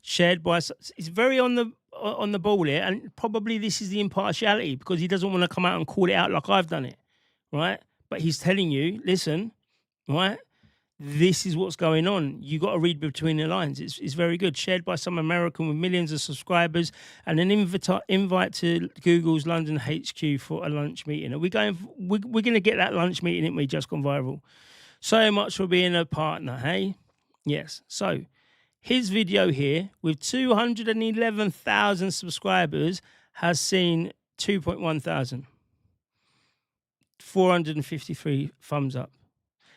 shared by. It's very on the ball here, and probably this is the impartiality because he doesn't want to come out and call it out like I've done it, right? But he's telling you, listen, right? This is what's going on. You got to read between the lines. It's very good. Shared by some American with millions of subscribers, and an invite to Google's London HQ for a lunch meeting. Are we going? We're going to get that lunch meeting, ain't we? Just gone viral. So much for being a partner, hey? Yes. So his video here with 211,000 subscribers has seen 2.1 thousand. 453 thumbs up.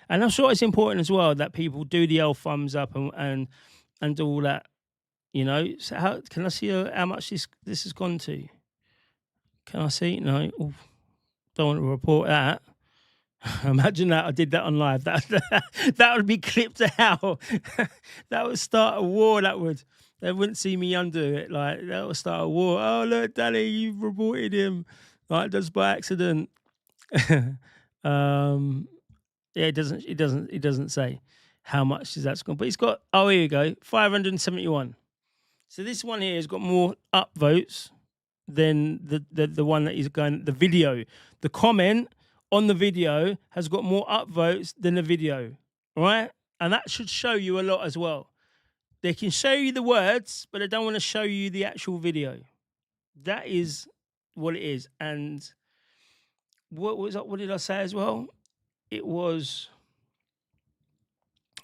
And I'm sure it's important as well that people do the old thumbs up and do all that, you know. So how can I see how much this has gone to? Can I see? No. Ooh, don't want to report that. Imagine that I did that on live. That would be clipped out. That would start a war. They wouldn't see me undo it. Like that would start a war. Oh look, Danny, you've reported him. Like just by accident. Yeah, it doesn't say how much that's gone. But it's got, oh, here you go, 571. So this one here has got more upvotes than the one that is going, the video. The comment on the video has got more upvotes than the video, right? And that should show you a lot as well. They can show you the words, but they don't want to show you the actual video. That is what it is. And what did I say as well? It was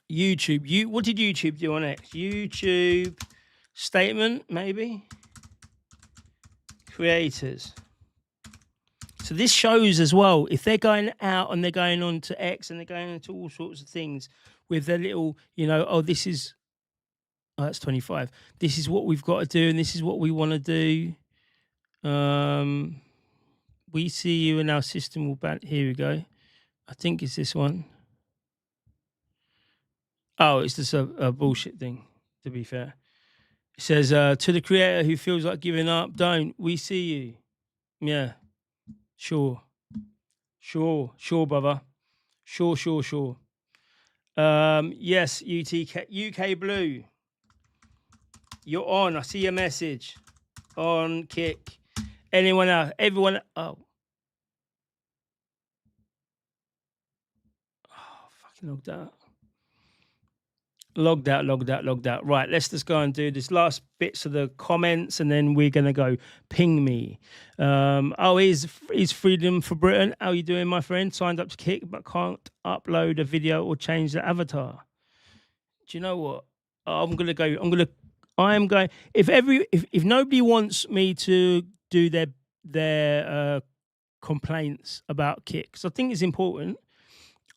YouTube. What did YouTube do on X? YouTube statement, maybe? Creators. So this shows as well, if they're going out and they're going on to X and they're going into all sorts of things with their little, you know, that's 25. This is what we've got to do and this is what we want to do. We see you and our system will ban. Here we go. I think it's this one. Oh, it's just a bullshit thing, to be fair. It says, to the creator who feels like giving up, don't. We see you. Yeah. Sure, brother. Sure. Yes, UK Blue. You're on. I see your message. On, Kick. Anyone else? Everyone. Oh, fucking logged out. Right, let's just go and do this last bits of the comments and then we're going to go ping me. Is Freedom for Britain. How are you doing, my friend? Signed up to Kick but can't upload a video or change the avatar. Do you know what? I'm going if nobody wants me to do their complaints about Kick, because I think it's important,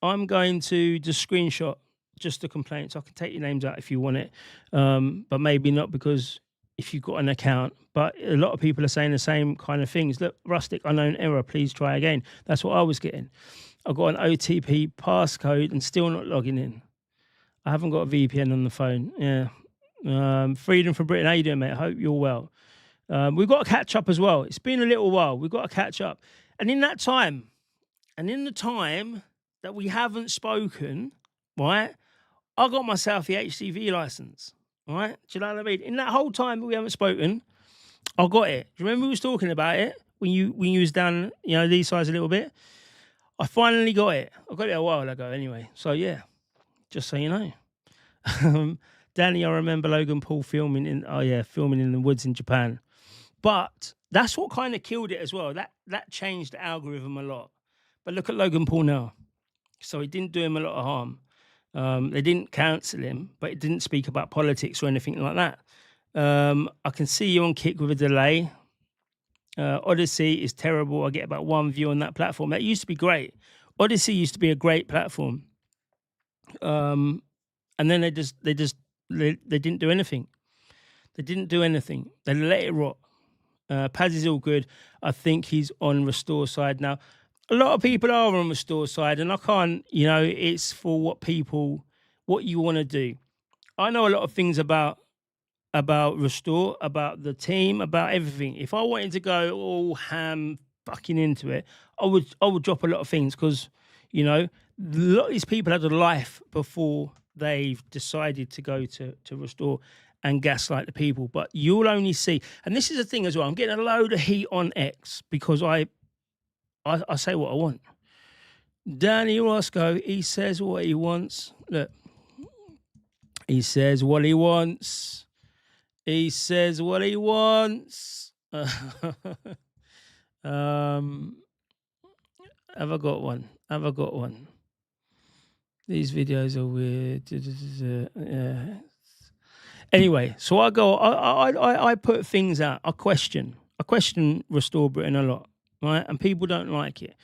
I'm going to just screenshot just the complaints. I can take your names out if you want it, but maybe not, because if you've got an account. But a lot of people are saying the same kind of things. Look, Rustic, unknown error, please try again. That's what I was getting. I got an OTP passcode and still not logging in. I haven't got a VPN on the phone. Yeah. Freedom for Britain, how you doing, mate? I hope you're well. We've got to catch up as well. It's been a little while. We've got to catch up. And in the time that we haven't spoken, right, I got myself the HCV license, right? Do you know what I mean? In that whole time that we haven't spoken, I got it. Do you remember we was talking about it when you was down, you know, these sides a little bit? I finally got it. I got it a while ago anyway. So, yeah, just so you know. Danny, I remember Logan Paul filming in the woods in Japan. But that's what kind of killed it as well. That changed the algorithm a lot. But look at Logan Paul now. So it didn't do him a lot of harm. They didn't cancel him, but it didn't speak about politics or anything like that. I can see you on Kick with a delay. Odyssey is terrible. I get about one view on that platform. That used to be great. Odyssey used to be a great platform. And then they didn't do anything. They didn't do anything. They let it rot. Paz is all good. I think he's on Restore side now. A lot of people are on Restore side, and I can't, it's for what you want to do. I know a lot of things about Restore, about the team, about everything. If I wanted to go all ham fucking into it, I would drop a lot of things because, a lot of these people had a life before they've decided to go to Restore and gaslight the people. But you'll only see, and this is the thing as well, I'm getting a load of heat on X because I say what I want. Danny Roscoe, he says what he wants. Look, he says what he wants. He says what he wants. Have I got one? These videos are weird. Yeah. Anyway, so I put things out. I question Restore Britain a lot, right? And people don't like it.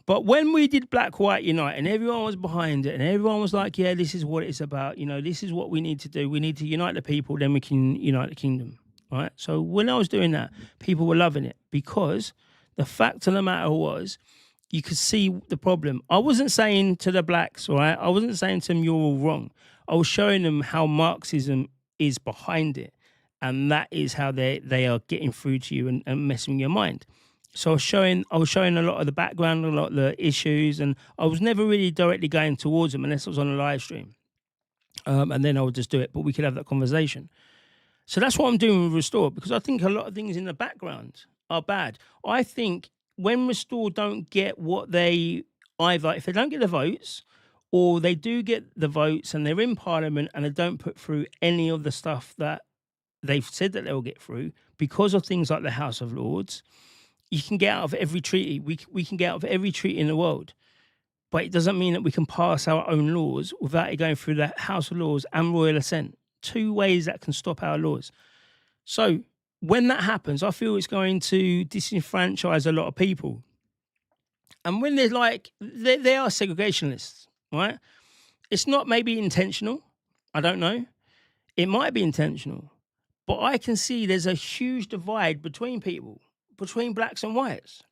But when we did Black White Unite and everyone was behind it and everyone was like, yeah, this is what it's about. This is what we need to do. We need to unite the people, then we can unite the kingdom, right? So when I was doing that, people were loving it because the fact of the matter was you could see the problem. I wasn't saying to the blacks, right? I wasn't saying to them, you're all wrong. I was showing them how Marxism is behind it. And that is how they are getting through to you and messing with your mind. So I was showing a lot of the background, a lot of the issues, and I was never really directly going towards them unless I was on a live stream. And then I would just do it, but we could have that conversation. So that's what I'm doing with Restore, because I think a lot of things in the background are bad. I think when Restore don't get what they either, if they don't get the votes, or they do get the votes and they're in Parliament and they don't put through any of the stuff that they've said that they'll get through because of things like the House of Lords, you can get out of every treaty. We can get out of every treaty in the world. But it doesn't mean that we can pass our own laws without it going through the House of Lords and royal assent. Two ways that can stop our laws. So when that happens, I feel it's going to disenfranchise a lot of people. And when they're they are segregationists, right? It's not maybe intentional. I don't know. It might be intentional. But I can see there's a huge divide between people, between blacks and whites.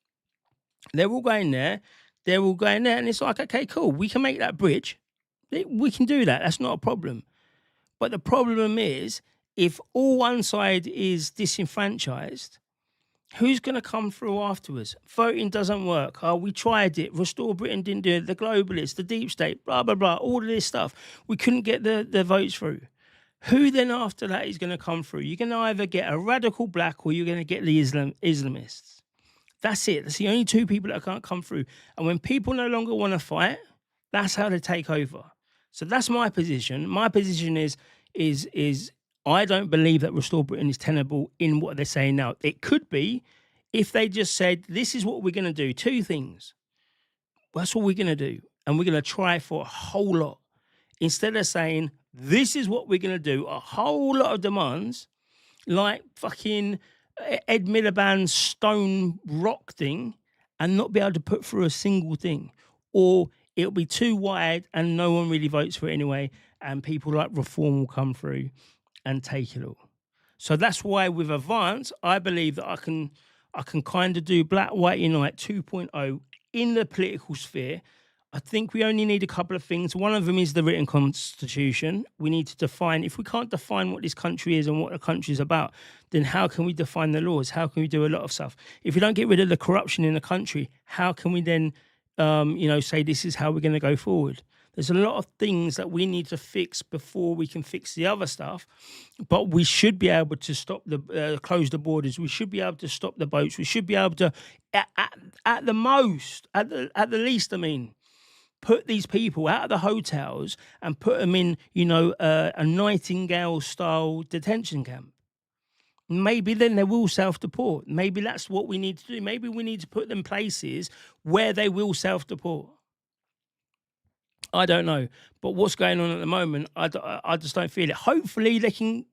They're all going there. And it's like, okay, cool. We can make that bridge. We can do that. That's not a problem. But the problem is, if all one side is disenfranchised, who's going to come through afterwards? Voting doesn't work. Oh, we tried it. Restore Britain didn't do it. The globalists, the deep state, blah, blah, blah, all of this stuff. We couldn't get the votes through. Who then after that is going to come through? You're going to either get a radical black or you're going to get the Islamists. That's it. That's the only two people that can't come through. And when people no longer want to fight, that's how they take over. So that's my position. My position is I don't believe that Restore Britain is tenable in what they're saying now. It could be if they just said, this is what we're going to do. Two things. That's what we're going to do. And we're going to try for a whole lot. Instead of saying, this is what we're going to do, a whole lot of demands, like fucking Ed Miliband's stone rock thing, and not be able to put through a single thing. Or it'll be too wide and no one really votes for it anyway, and people like Reform will come through and take it all. So that's why with Advance, I believe that I can kind of do Black White Unite 2.0 in the political sphere. I think we only need a couple of things. One of them is the written constitution. We need to define, if we can't define what this country is and what the country is about, then how can we define the laws? How can we do a lot of stuff? If we don't get rid of the corruption in the country, how can we then, say this is how we're going to go forward? There's a lot of things that we need to fix before we can fix the other stuff. But we should be able to stop close the borders. We should be able to stop the boats. We should be able to, at the least, put these people out of the hotels and put them in, a Nightingale-style detention camp. Maybe then they will self-deport. Maybe that's what we need to do. Maybe we need to put them places where they will self-deport. I don't know. But what's going on at the moment, I just don't feel it. Hopefully they can,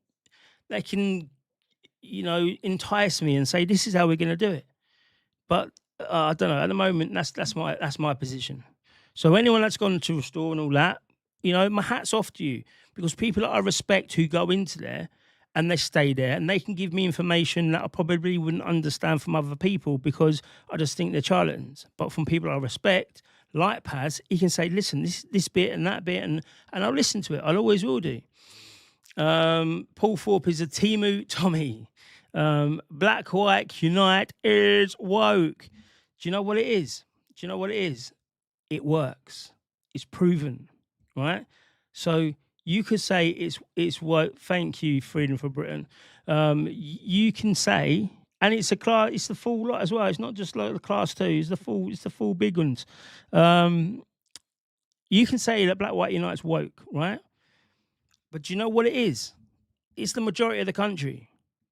entice me and say, this is how we're going to do it. But I don't know. At the moment, that's my position. So anyone that's gone to a store and all that, my hat's off to you, because people that I respect who go into there and they stay there and they can give me information that I probably wouldn't understand from other people, because I just think they're charlatans. But from people I respect, like Paz, he can say, listen, this bit and that bit, and I'll listen to it. I'll always will do. Paul Thorpe is a Timu Tommy. Black White Unite is woke. Do you know what it is? It works. It's proven, right? So you could say it's woke. Thank you, Freedom for Britain. You can say, and it's the full lot as well. It's not just like the class 2. It's the full big ones. You can say that Black White Unite is woke, right? But do you know what it is? It's the majority of the country.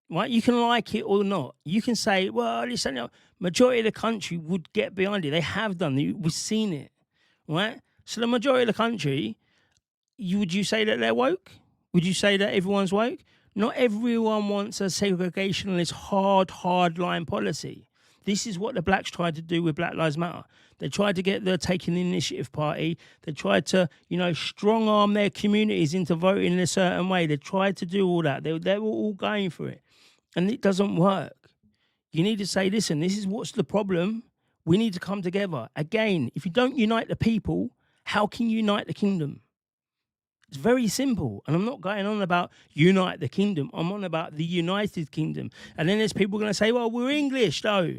Right, you can like it or not. You can say, well, listen, majority of the country would get behind it. They have done. We've seen it, right? So the majority of the country, would you say that they're woke? Would you say that everyone's woke? Not everyone wants a segregationist, hard line policy. This is what the blacks tried to do with Black Lives Matter. They tried to get the Taking the Initiative Party. They tried to, strong arm their communities into voting in a certain way. They tried to do all that. They were all going for it. And it doesn't work. You need to say, listen, this is what's the problem. We need to come together. Again, if you don't unite the people, how can you unite the kingdom? It's very simple. And I'm not going on about unite the kingdom. I'm on about the United Kingdom. And then there's people going to say, well, we're English, though.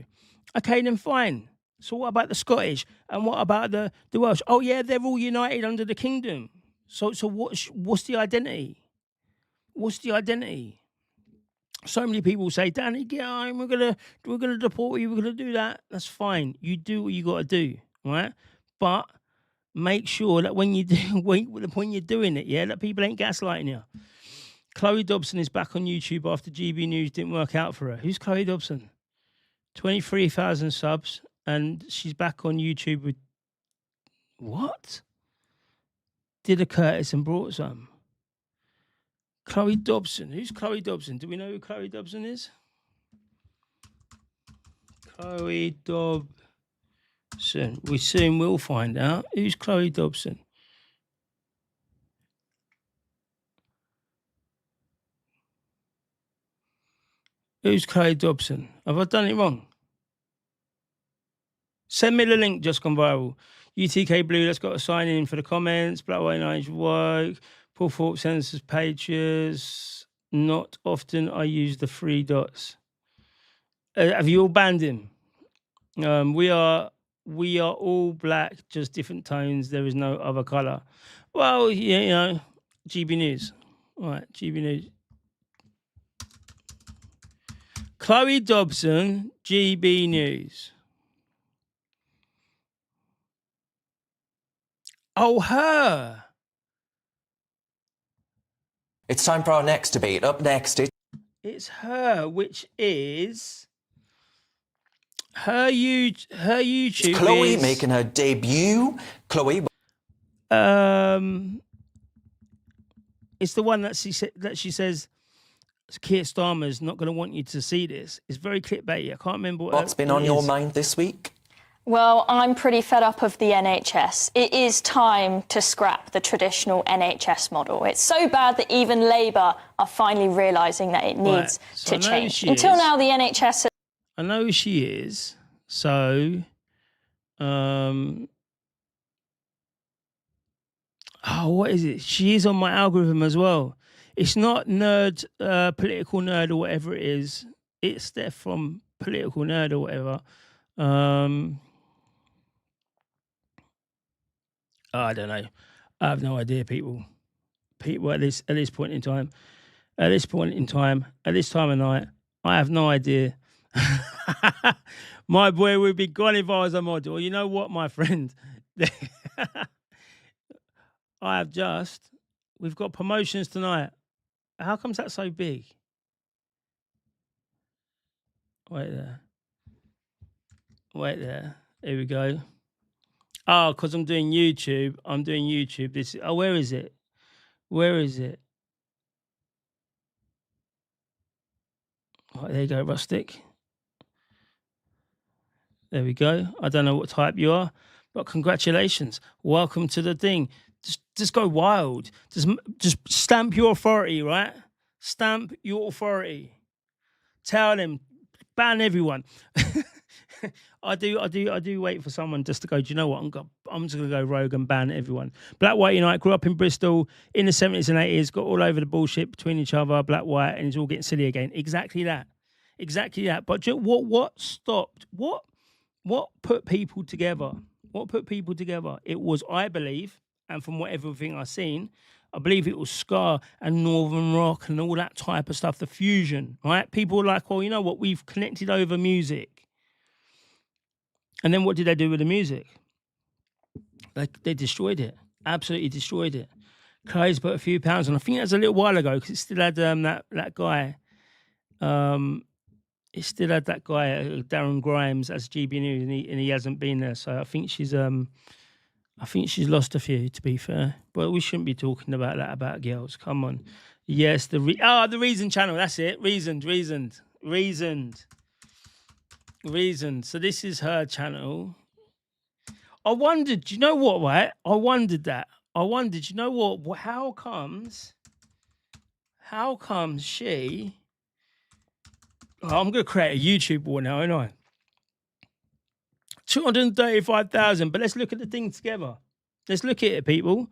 Okay, then fine. So what about the Scottish? And what about the Welsh? Oh, yeah, they're all united under the kingdom. So what's the identity? What's the identity? So many people say, Danny, get on, we're gonna deport you, we're gonna do that. That's fine. You do what you gotta do, right? But make sure that when you're doing it, yeah, that people ain't gaslighting you. Chloe Dobson is back on YouTube after GB News didn't work out for her. Who's Chloe Dobson? 23,000 subs, and she's back on YouTube with what? Did a Curtis and brought some. Chloe Dobson. Who's Chloe Dobson? Do we know who Chloe Dobson is? Chloe Dobson. We soon will find out. Who's Chloe Dobson? Who's Chloe Dobson? Have I done it wrong? Send me the link, just gone viral. UTK Blue, let's go to sign in for the comments. Black White Night work. Paul Thorpe sends us pages. Not often I use the 3 dots. Have you all banned him? We are all black, just different tones. There is no other colour. Well, yeah, GB News. All right, GB News. Chloe Dobson, GB News. Oh, her. It's time for our next debate. Up next, it's her, which is her YouTube. It's Chloe making her debut. Chloe. It's the one that she says Keir Starmer's not going to want you to see this. It's very clickbaity. I can't remember what's been on your mind this week. Well, I'm pretty fed up of the NHS. It is time to scrap the traditional NHS model. It's so bad that even Labour are finally realising that it needs to change. Until now, the NHS... I know who she is. So, what is it? She is on my algorithm as well. It's not nerd, political nerd or whatever it is. It's there from political nerd or whatever. I don't know. I have no idea, people. People at this point in time, at this time of night, I have no idea. My boy would be gone if I was a model. You know what, my friend? We've got promotions tonight. How comes that so big? Wait there. Here we go. Oh, because I'm doing YouTube. I'm doing YouTube. Where is it? Where is it? Right, there you go, Rustic. There we go. I don't know what type you are, but congratulations. Welcome to the thing. Just go wild. Just stamp your authority, right? Stamp your authority. Tell them, ban everyone. I do wait for someone just to go, do you know what? I'm just going to go rogue and ban everyone. Black, White Unite grew up in Bristol in the 70s and 80s, got all over the bullshit between each other, black, white, and it's all getting silly again. Exactly that. But what stopped? What put people together? What put people together? It was, I believe, and from everything I've seen, I believe it was ska and northern rock and all that type of stuff, the fusion, right? People were like, well, you know what? We've connected over music. And then what did they do with the music? They destroyed it. Absolutely destroyed it. Craze put a few pounds on. I think that was a little while ago because it still had that guy. It still had that guy, Darren Grimes, as GB News, and he hasn't been there. So I think she's lost a few, to be fair. But we shouldn't be talking about that about girls. Come on. Yes, the Reason channel. That's it. Reasoned. So this is her channel. I wondered, you know what, right? I wondered, you know what? How comes she... Oh, I'm going to create a YouTube one now, ain't I? 235,000, but let's look at the thing together. Let's look at it, people.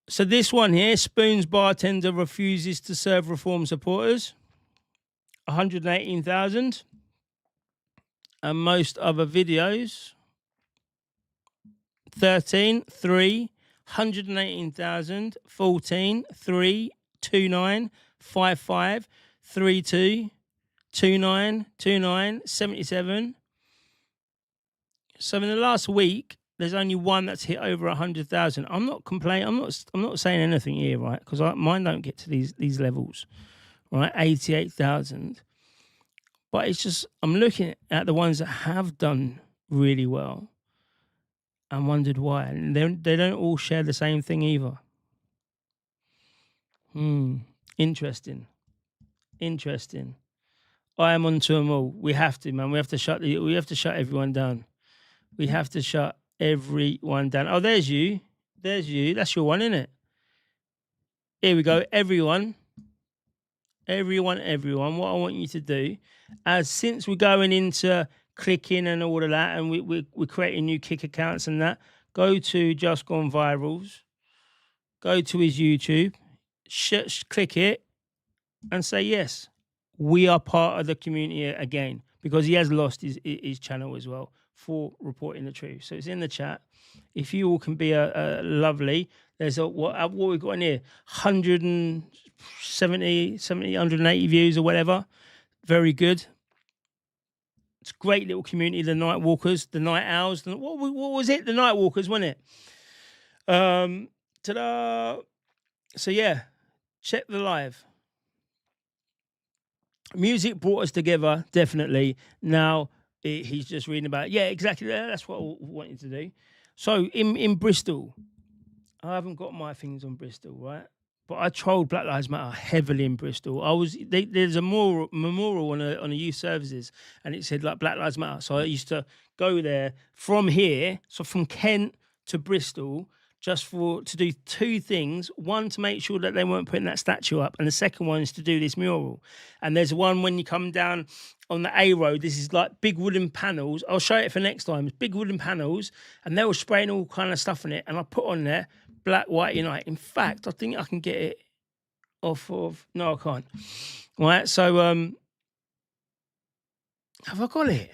So this one here, Spoon's bartender refuses to serve reform supporters. 118,000. And most other videos, 13, 3, 118,000, 14, 3, 29, 55, 32, 29, 29, 77. So in the last week, there's only one that's hit over 100,000. I'm not complaining. I'm not saying anything here, right? Because mine don't get to these levels, right? 88,000. But it's just, I'm looking at the ones that have done really well and wondered why. And they don't all share the same thing either. Interesting. I am onto them all. We have to, man. We have to shut everyone down. We have to shut everyone down. Oh, there's you. That's your one, isn't it? Here we go. Everyone. What I want you to do, since we're going into clicking and all of that, and we're creating new kick accounts and that, go to Just Gone Virals, go to his YouTube, click it, and say yes. We are part of the community again, because he has lost his channel as well for reporting the truth. So it's in the chat. If you all can be a lovely, there's what we've got in here, 170, 180 views or whatever. Very good. It's a great little community, the Night Walkers, the Night Owls. What was it? The Night Walkers, wasn't it? Ta-da. So yeah, check the live. Music brought us together, definitely. Now he's just reading about it. Yeah, exactly. That's what I wanted to do. So in Bristol, I haven't got my things on Bristol, right? But I trolled Black Lives Matter heavily in Bristol. There's a memorial on a youth services, and it said like Black Lives Matter. So I used to go there from here, so from Kent to Bristol, just to do two things. One, to make sure that they weren't putting that statue up, and the second one is to do this mural. And there's one when you come down on the A road. This is like big wooden panels. I'll show it for next time. It's big wooden panels, and they were spraying all kind of stuff in it. And I put on there Black, White Unite. In fact, I think I can get it off of. No, I can't. Right. So have I got it?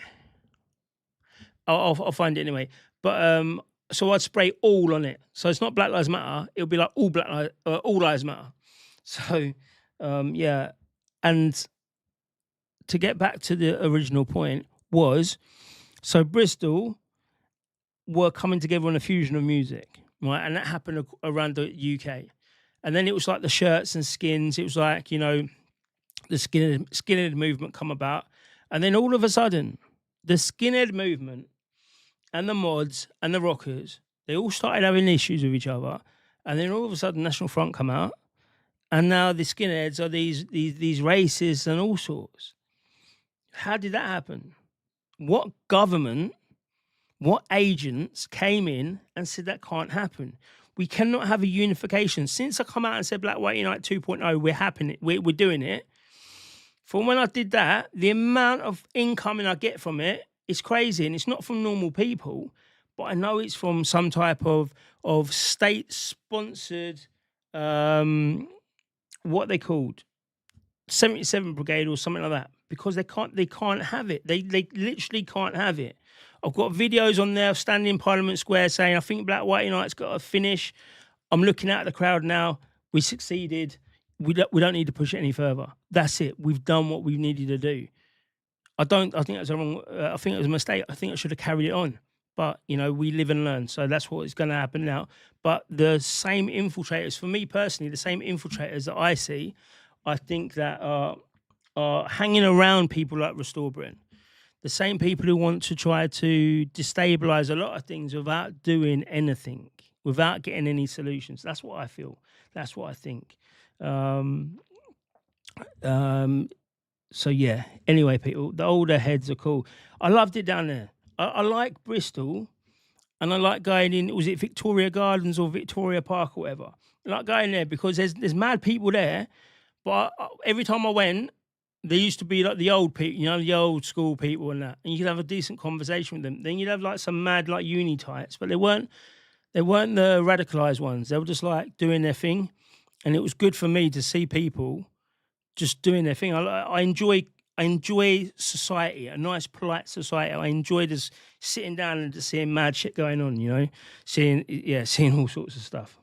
I'll find it anyway. But so I'd spray all on it. So it's not Black Lives Matter. It'll be like all lives matter. So yeah. And to get back to the original point was, so Bristol were coming together on a fusion of music, right? And that happened around the UK. And then it was like the shirts and skins. It was like, you know, the skinhead movement come about. And then all of a sudden, the skinhead movement and the mods and the rockers, they all started having issues with each other, and then all of a sudden National Front come out, and now the skinheads are these racists and all sorts. How did that happen? What government, what agents came in and said that can't happen? We cannot have a unification. Since I come out and said Black White Unite 2.0, we're doing it. From when I did that, the amount of incoming I get from it is crazy, and it's not from normal people, but I know it's from some type of state-sponsored, what they called, 77 Brigade or something like that, because they can't have it. They literally can't have it. I've got videos on there standing in Parliament Square saying, I think Black White Unite's got to finish. I'm looking at the crowd now. We succeeded. We don't need to push it any further. That's it. We've done what we needed to do. I think that was wrong. I think it was a mistake. I think I should have carried it on. But, we live and learn. So that's what is going to happen now. But the same infiltrators, for me personally, the same infiltrators that I see, I think that are hanging around people like Restore Britain. The same people who want to try to destabilise a lot of things without doing anything, without getting any solutions. That's what I feel. That's what I think. So yeah. Anyway, people, the older heads are cool. I loved it down there. I like Bristol, and I like going in. Was it Victoria Gardens or Victoria Park or whatever? I like going there because there's mad people there. But every time I went, there used to be like the old people, the old school people and that, and you could have a decent conversation with them. Then you'd have like some mad like uni types, but they weren't the radicalized ones. They were just like doing their thing, and it was good for me to see people just doing their thing. I enjoy society, a nice polite society. I enjoy just sitting down and just seeing mad shit going on. Seeing all sorts of stuff.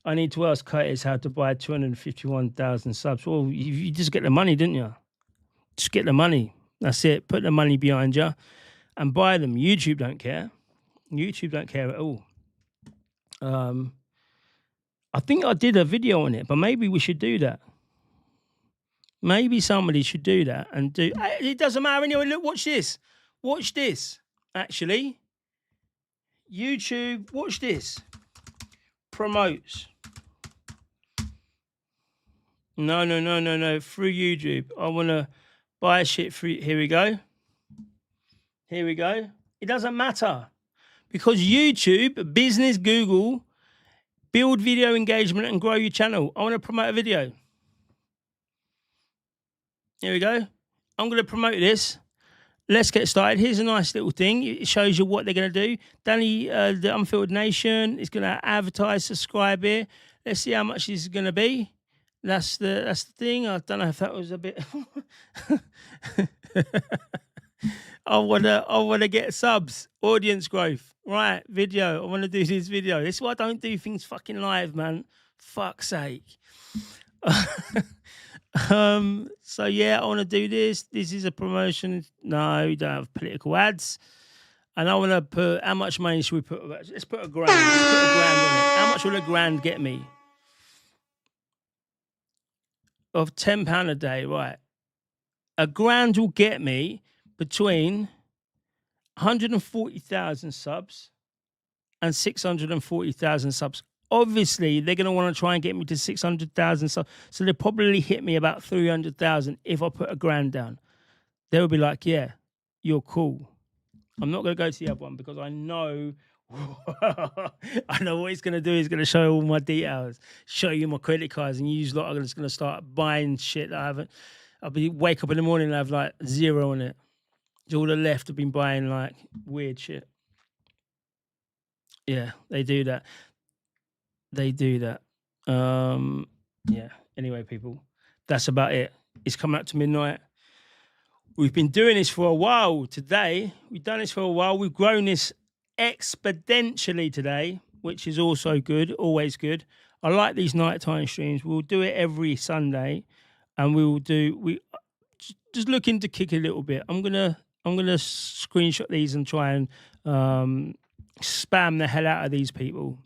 I need to ask Curtis how to buy 251,000 subs. Well, you just get the money, didn't you? Just get the money. That's it. Put the money behind you and buy them. YouTube don't care. YouTube don't care at all. I think I did a video on it, but maybe we should do that. Maybe somebody should do that and do... It doesn't matter anyway. Look, watch this. Watch this, actually. YouTube, watch this. Promotes. No. Through YouTube. I want to buy shit through... Here we go. It doesn't matter. Because YouTube, business, Google, build video engagement and grow your channel. I want to promote a video. Here we go. I'm going to promote this. Let's get started. Here's a nice little thing. It shows you what they're going to do. Danny, the Unfiltered Nation is going to advertise, subscribe here. Let's see how much this is going to be. That's the thing. I don't know if that was a bit... I wanna get subs, audience growth. Right, video. I want to do this video. This is why I don't do things fucking live, man. Fuck's sake. So yeah, I want to do this. This is a promotion. No, we don't have political ads. And I want to put, how much money should we put? Let's put a grand. Let's put a grand on it. How much will a grand get me? Of £10 a day, right? A grand will get me between 140,000 subs and 640,000 subs. Obviously, they're going to want to try and get me to 600,000 subs. So they'll probably hit me about 300,000 if I put a grand down. They'll be like, yeah, you're cool. I'm not going to go to the other one because I know what he's going to do. He's going to show all my details, show you my credit cards, and you lot are just going to start buying shit that I haven't. Wake up in the morning and have like zero on it. All the left have been buying like weird shit. Yeah, they do that. Yeah. Anyway, people, that's about it. It's coming up to midnight. We've been doing this for a while today. We've done this for a while. We've grown this exponentially today, which is also good, always good. I like these nighttime streams. We'll do it every Sunday, and we just looking to kick a little bit. I'm gonna screenshot these and try and spam the hell out of these people,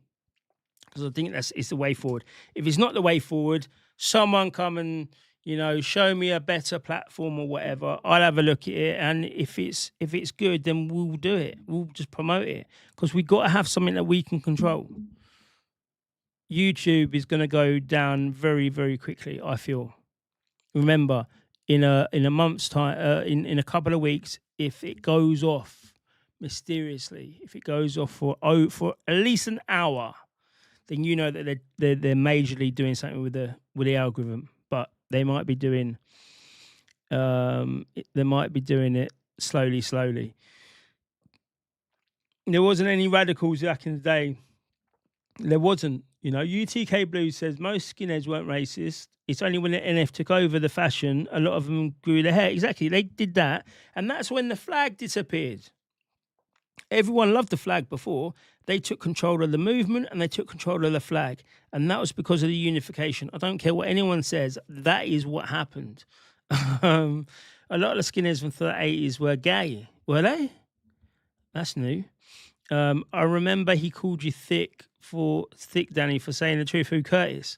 because I think it's the way forward. If it's not the way forward, someone come and You know, show me a better platform or whatever. I'll have a look at it, and if it's good, then we'll do it. We'll just promote it because we've got to have something that we can control. YouTube is going to go down very, very quickly, I feel. Remember, in a month's time, in a couple of weeks, if it goes off mysteriously, if it goes off for at least an hour, then you know that they're majorly doing something with the algorithm. But they might be doing it slowly. There wasn't any radicals back in the day. There wasn't. You know, UTK Blues says most skinheads weren't racist. It's only when the NF took over the fashion, a lot of them grew their hair. Exactly, they did that. And that's when the flag disappeared. Everyone loved the flag before. They took control of the movement and they took control of the flag. And that was because of the unification. I don't care what anyone says. That is what happened. A lot of the skinheads from the 80s were gay. Were they? That's new. I remember he called you thick, Danny, for saying the truth. Who, Curtis?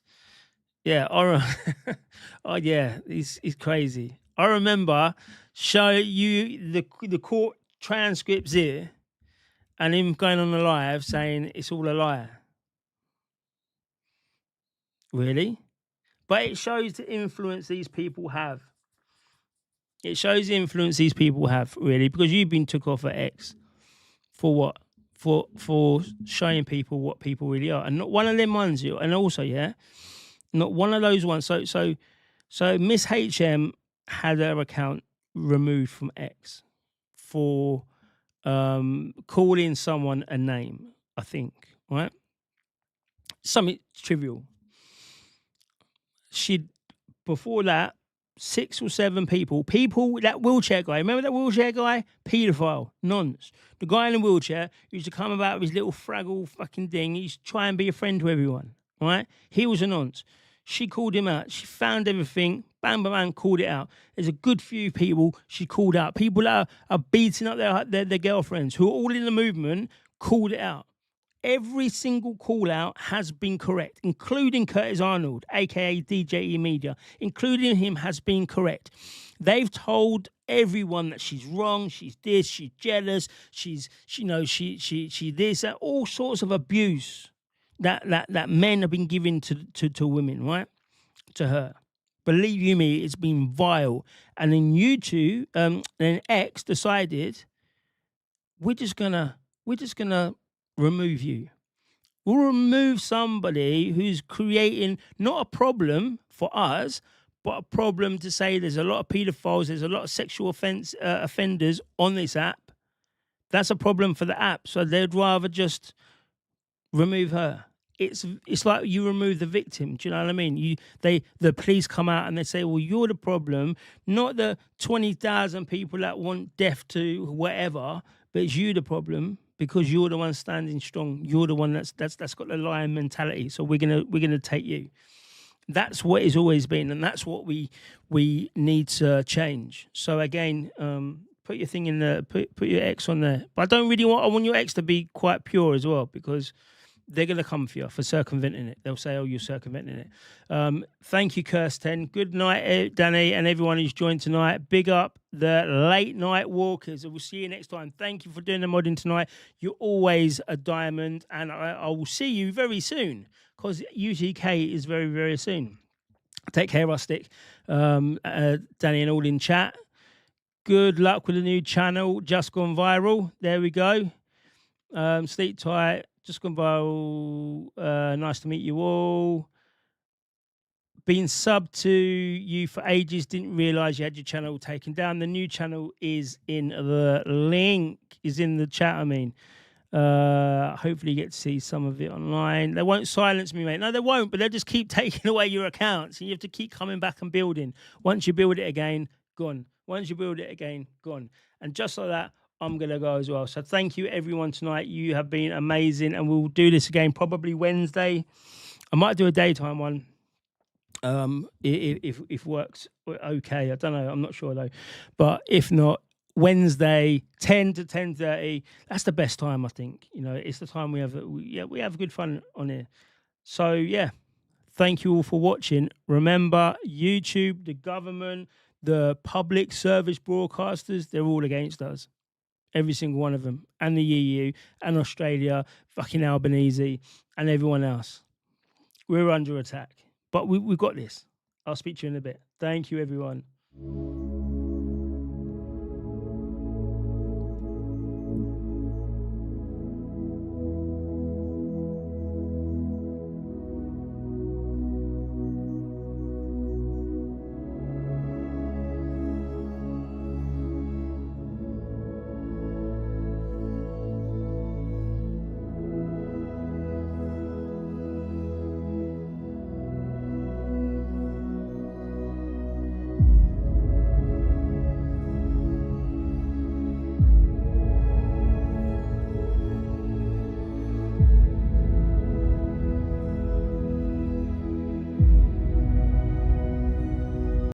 Yeah, oh yeah, he's crazy. I remember show you the court transcripts here, and him going on the live saying it's all a lie. Really? But it shows the influence these people have. It shows the influence these people have, really, because you've been took off at X. For what? For showing people what people really are. And not one of them ones, and also, yeah, not one of those ones. So Miss HM had her account removed from X for calling someone a name, I think, right? Something trivial. Before that, 6 or 7 people, that wheelchair guy, remember that wheelchair guy? Paedophile, nonce. The guy in the wheelchair used to come about with his little fraggle fucking thing. He used to try and be a friend to everyone, right? He was a nonce. She called him out. She found everything, bang, bang, bang, called it out. There's a good few people she called out. People that are beating up their girlfriends who are all in the movement, called it out. Every single call out has been correct, including Curtis Arnold, aka DJE Media, including him has been correct. They've told everyone that she's wrong, she's this, she's jealous, she this, that, all sorts of abuse that men have been giving to women, right? To her. Believe you me, it's been vile. And then YouTube, then X decided we're just gonna remove you. We'll remove somebody who's creating not a problem for us, but a problem to say there's a lot of paedophiles, there's a lot of sexual offenders on this app. That's a problem for the app. So they'd rather just remove her. It's like you remove the victim. Do you know what I mean? The police come out and they say, well, you're the problem, not the 20,000 people that want death to whatever, but it's you the problem. Because you're the one standing strong, you're the one that's got the lion mentality. So we're gonna take you. That's what it's always been, and that's what we need to change. So again, put your thing in there, put your X on there. But I want your X to be quite pure as well, because they're gonna come for you for circumventing it. They'll say, "Oh, you're circumventing it." Thank you, Kirsten. Good night, Danny, and everyone who's joined tonight. Big up the late night walkers. We'll see you next time. Thank you for doing the modding tonight. You're always a diamond, and I will see you very soon, because UTK is very, very soon. Take care, Rustic. Danny and all in chat. Good luck with the new channel. Just gone viral. There we go. Sleep tight. Just gone viral. Nice to meet you all. Been subbed to you for ages. Didn't realise you had your channel taken down. The new channel is in the link. Is in the chat, I mean. Hopefully you get to see some of it online. They won't silence me, mate. No, they won't, but they'll just keep taking away your accounts. And you have to keep coming back and building. Once you build it again, gone. Once you build it again, gone. And just like that, I'm going to go as well. So thank you, everyone, tonight. You have been amazing. And we'll do this again probably Wednesday. I might do a daytime one. If works okay. I don't know. I'm not sure, though. But if not, Wednesday, 10 to 10:30. That's the best time, I think. You know, it's the time we have good fun on here. So, yeah. Thank you all for watching. Remember, YouTube, the government, the public service broadcasters, they're all against us. Every single one of them. And the EU, and Australia, fucking Albanese, and everyone else. We're under attack. But we've got this. I'll speak to you in a bit. Thank you, everyone.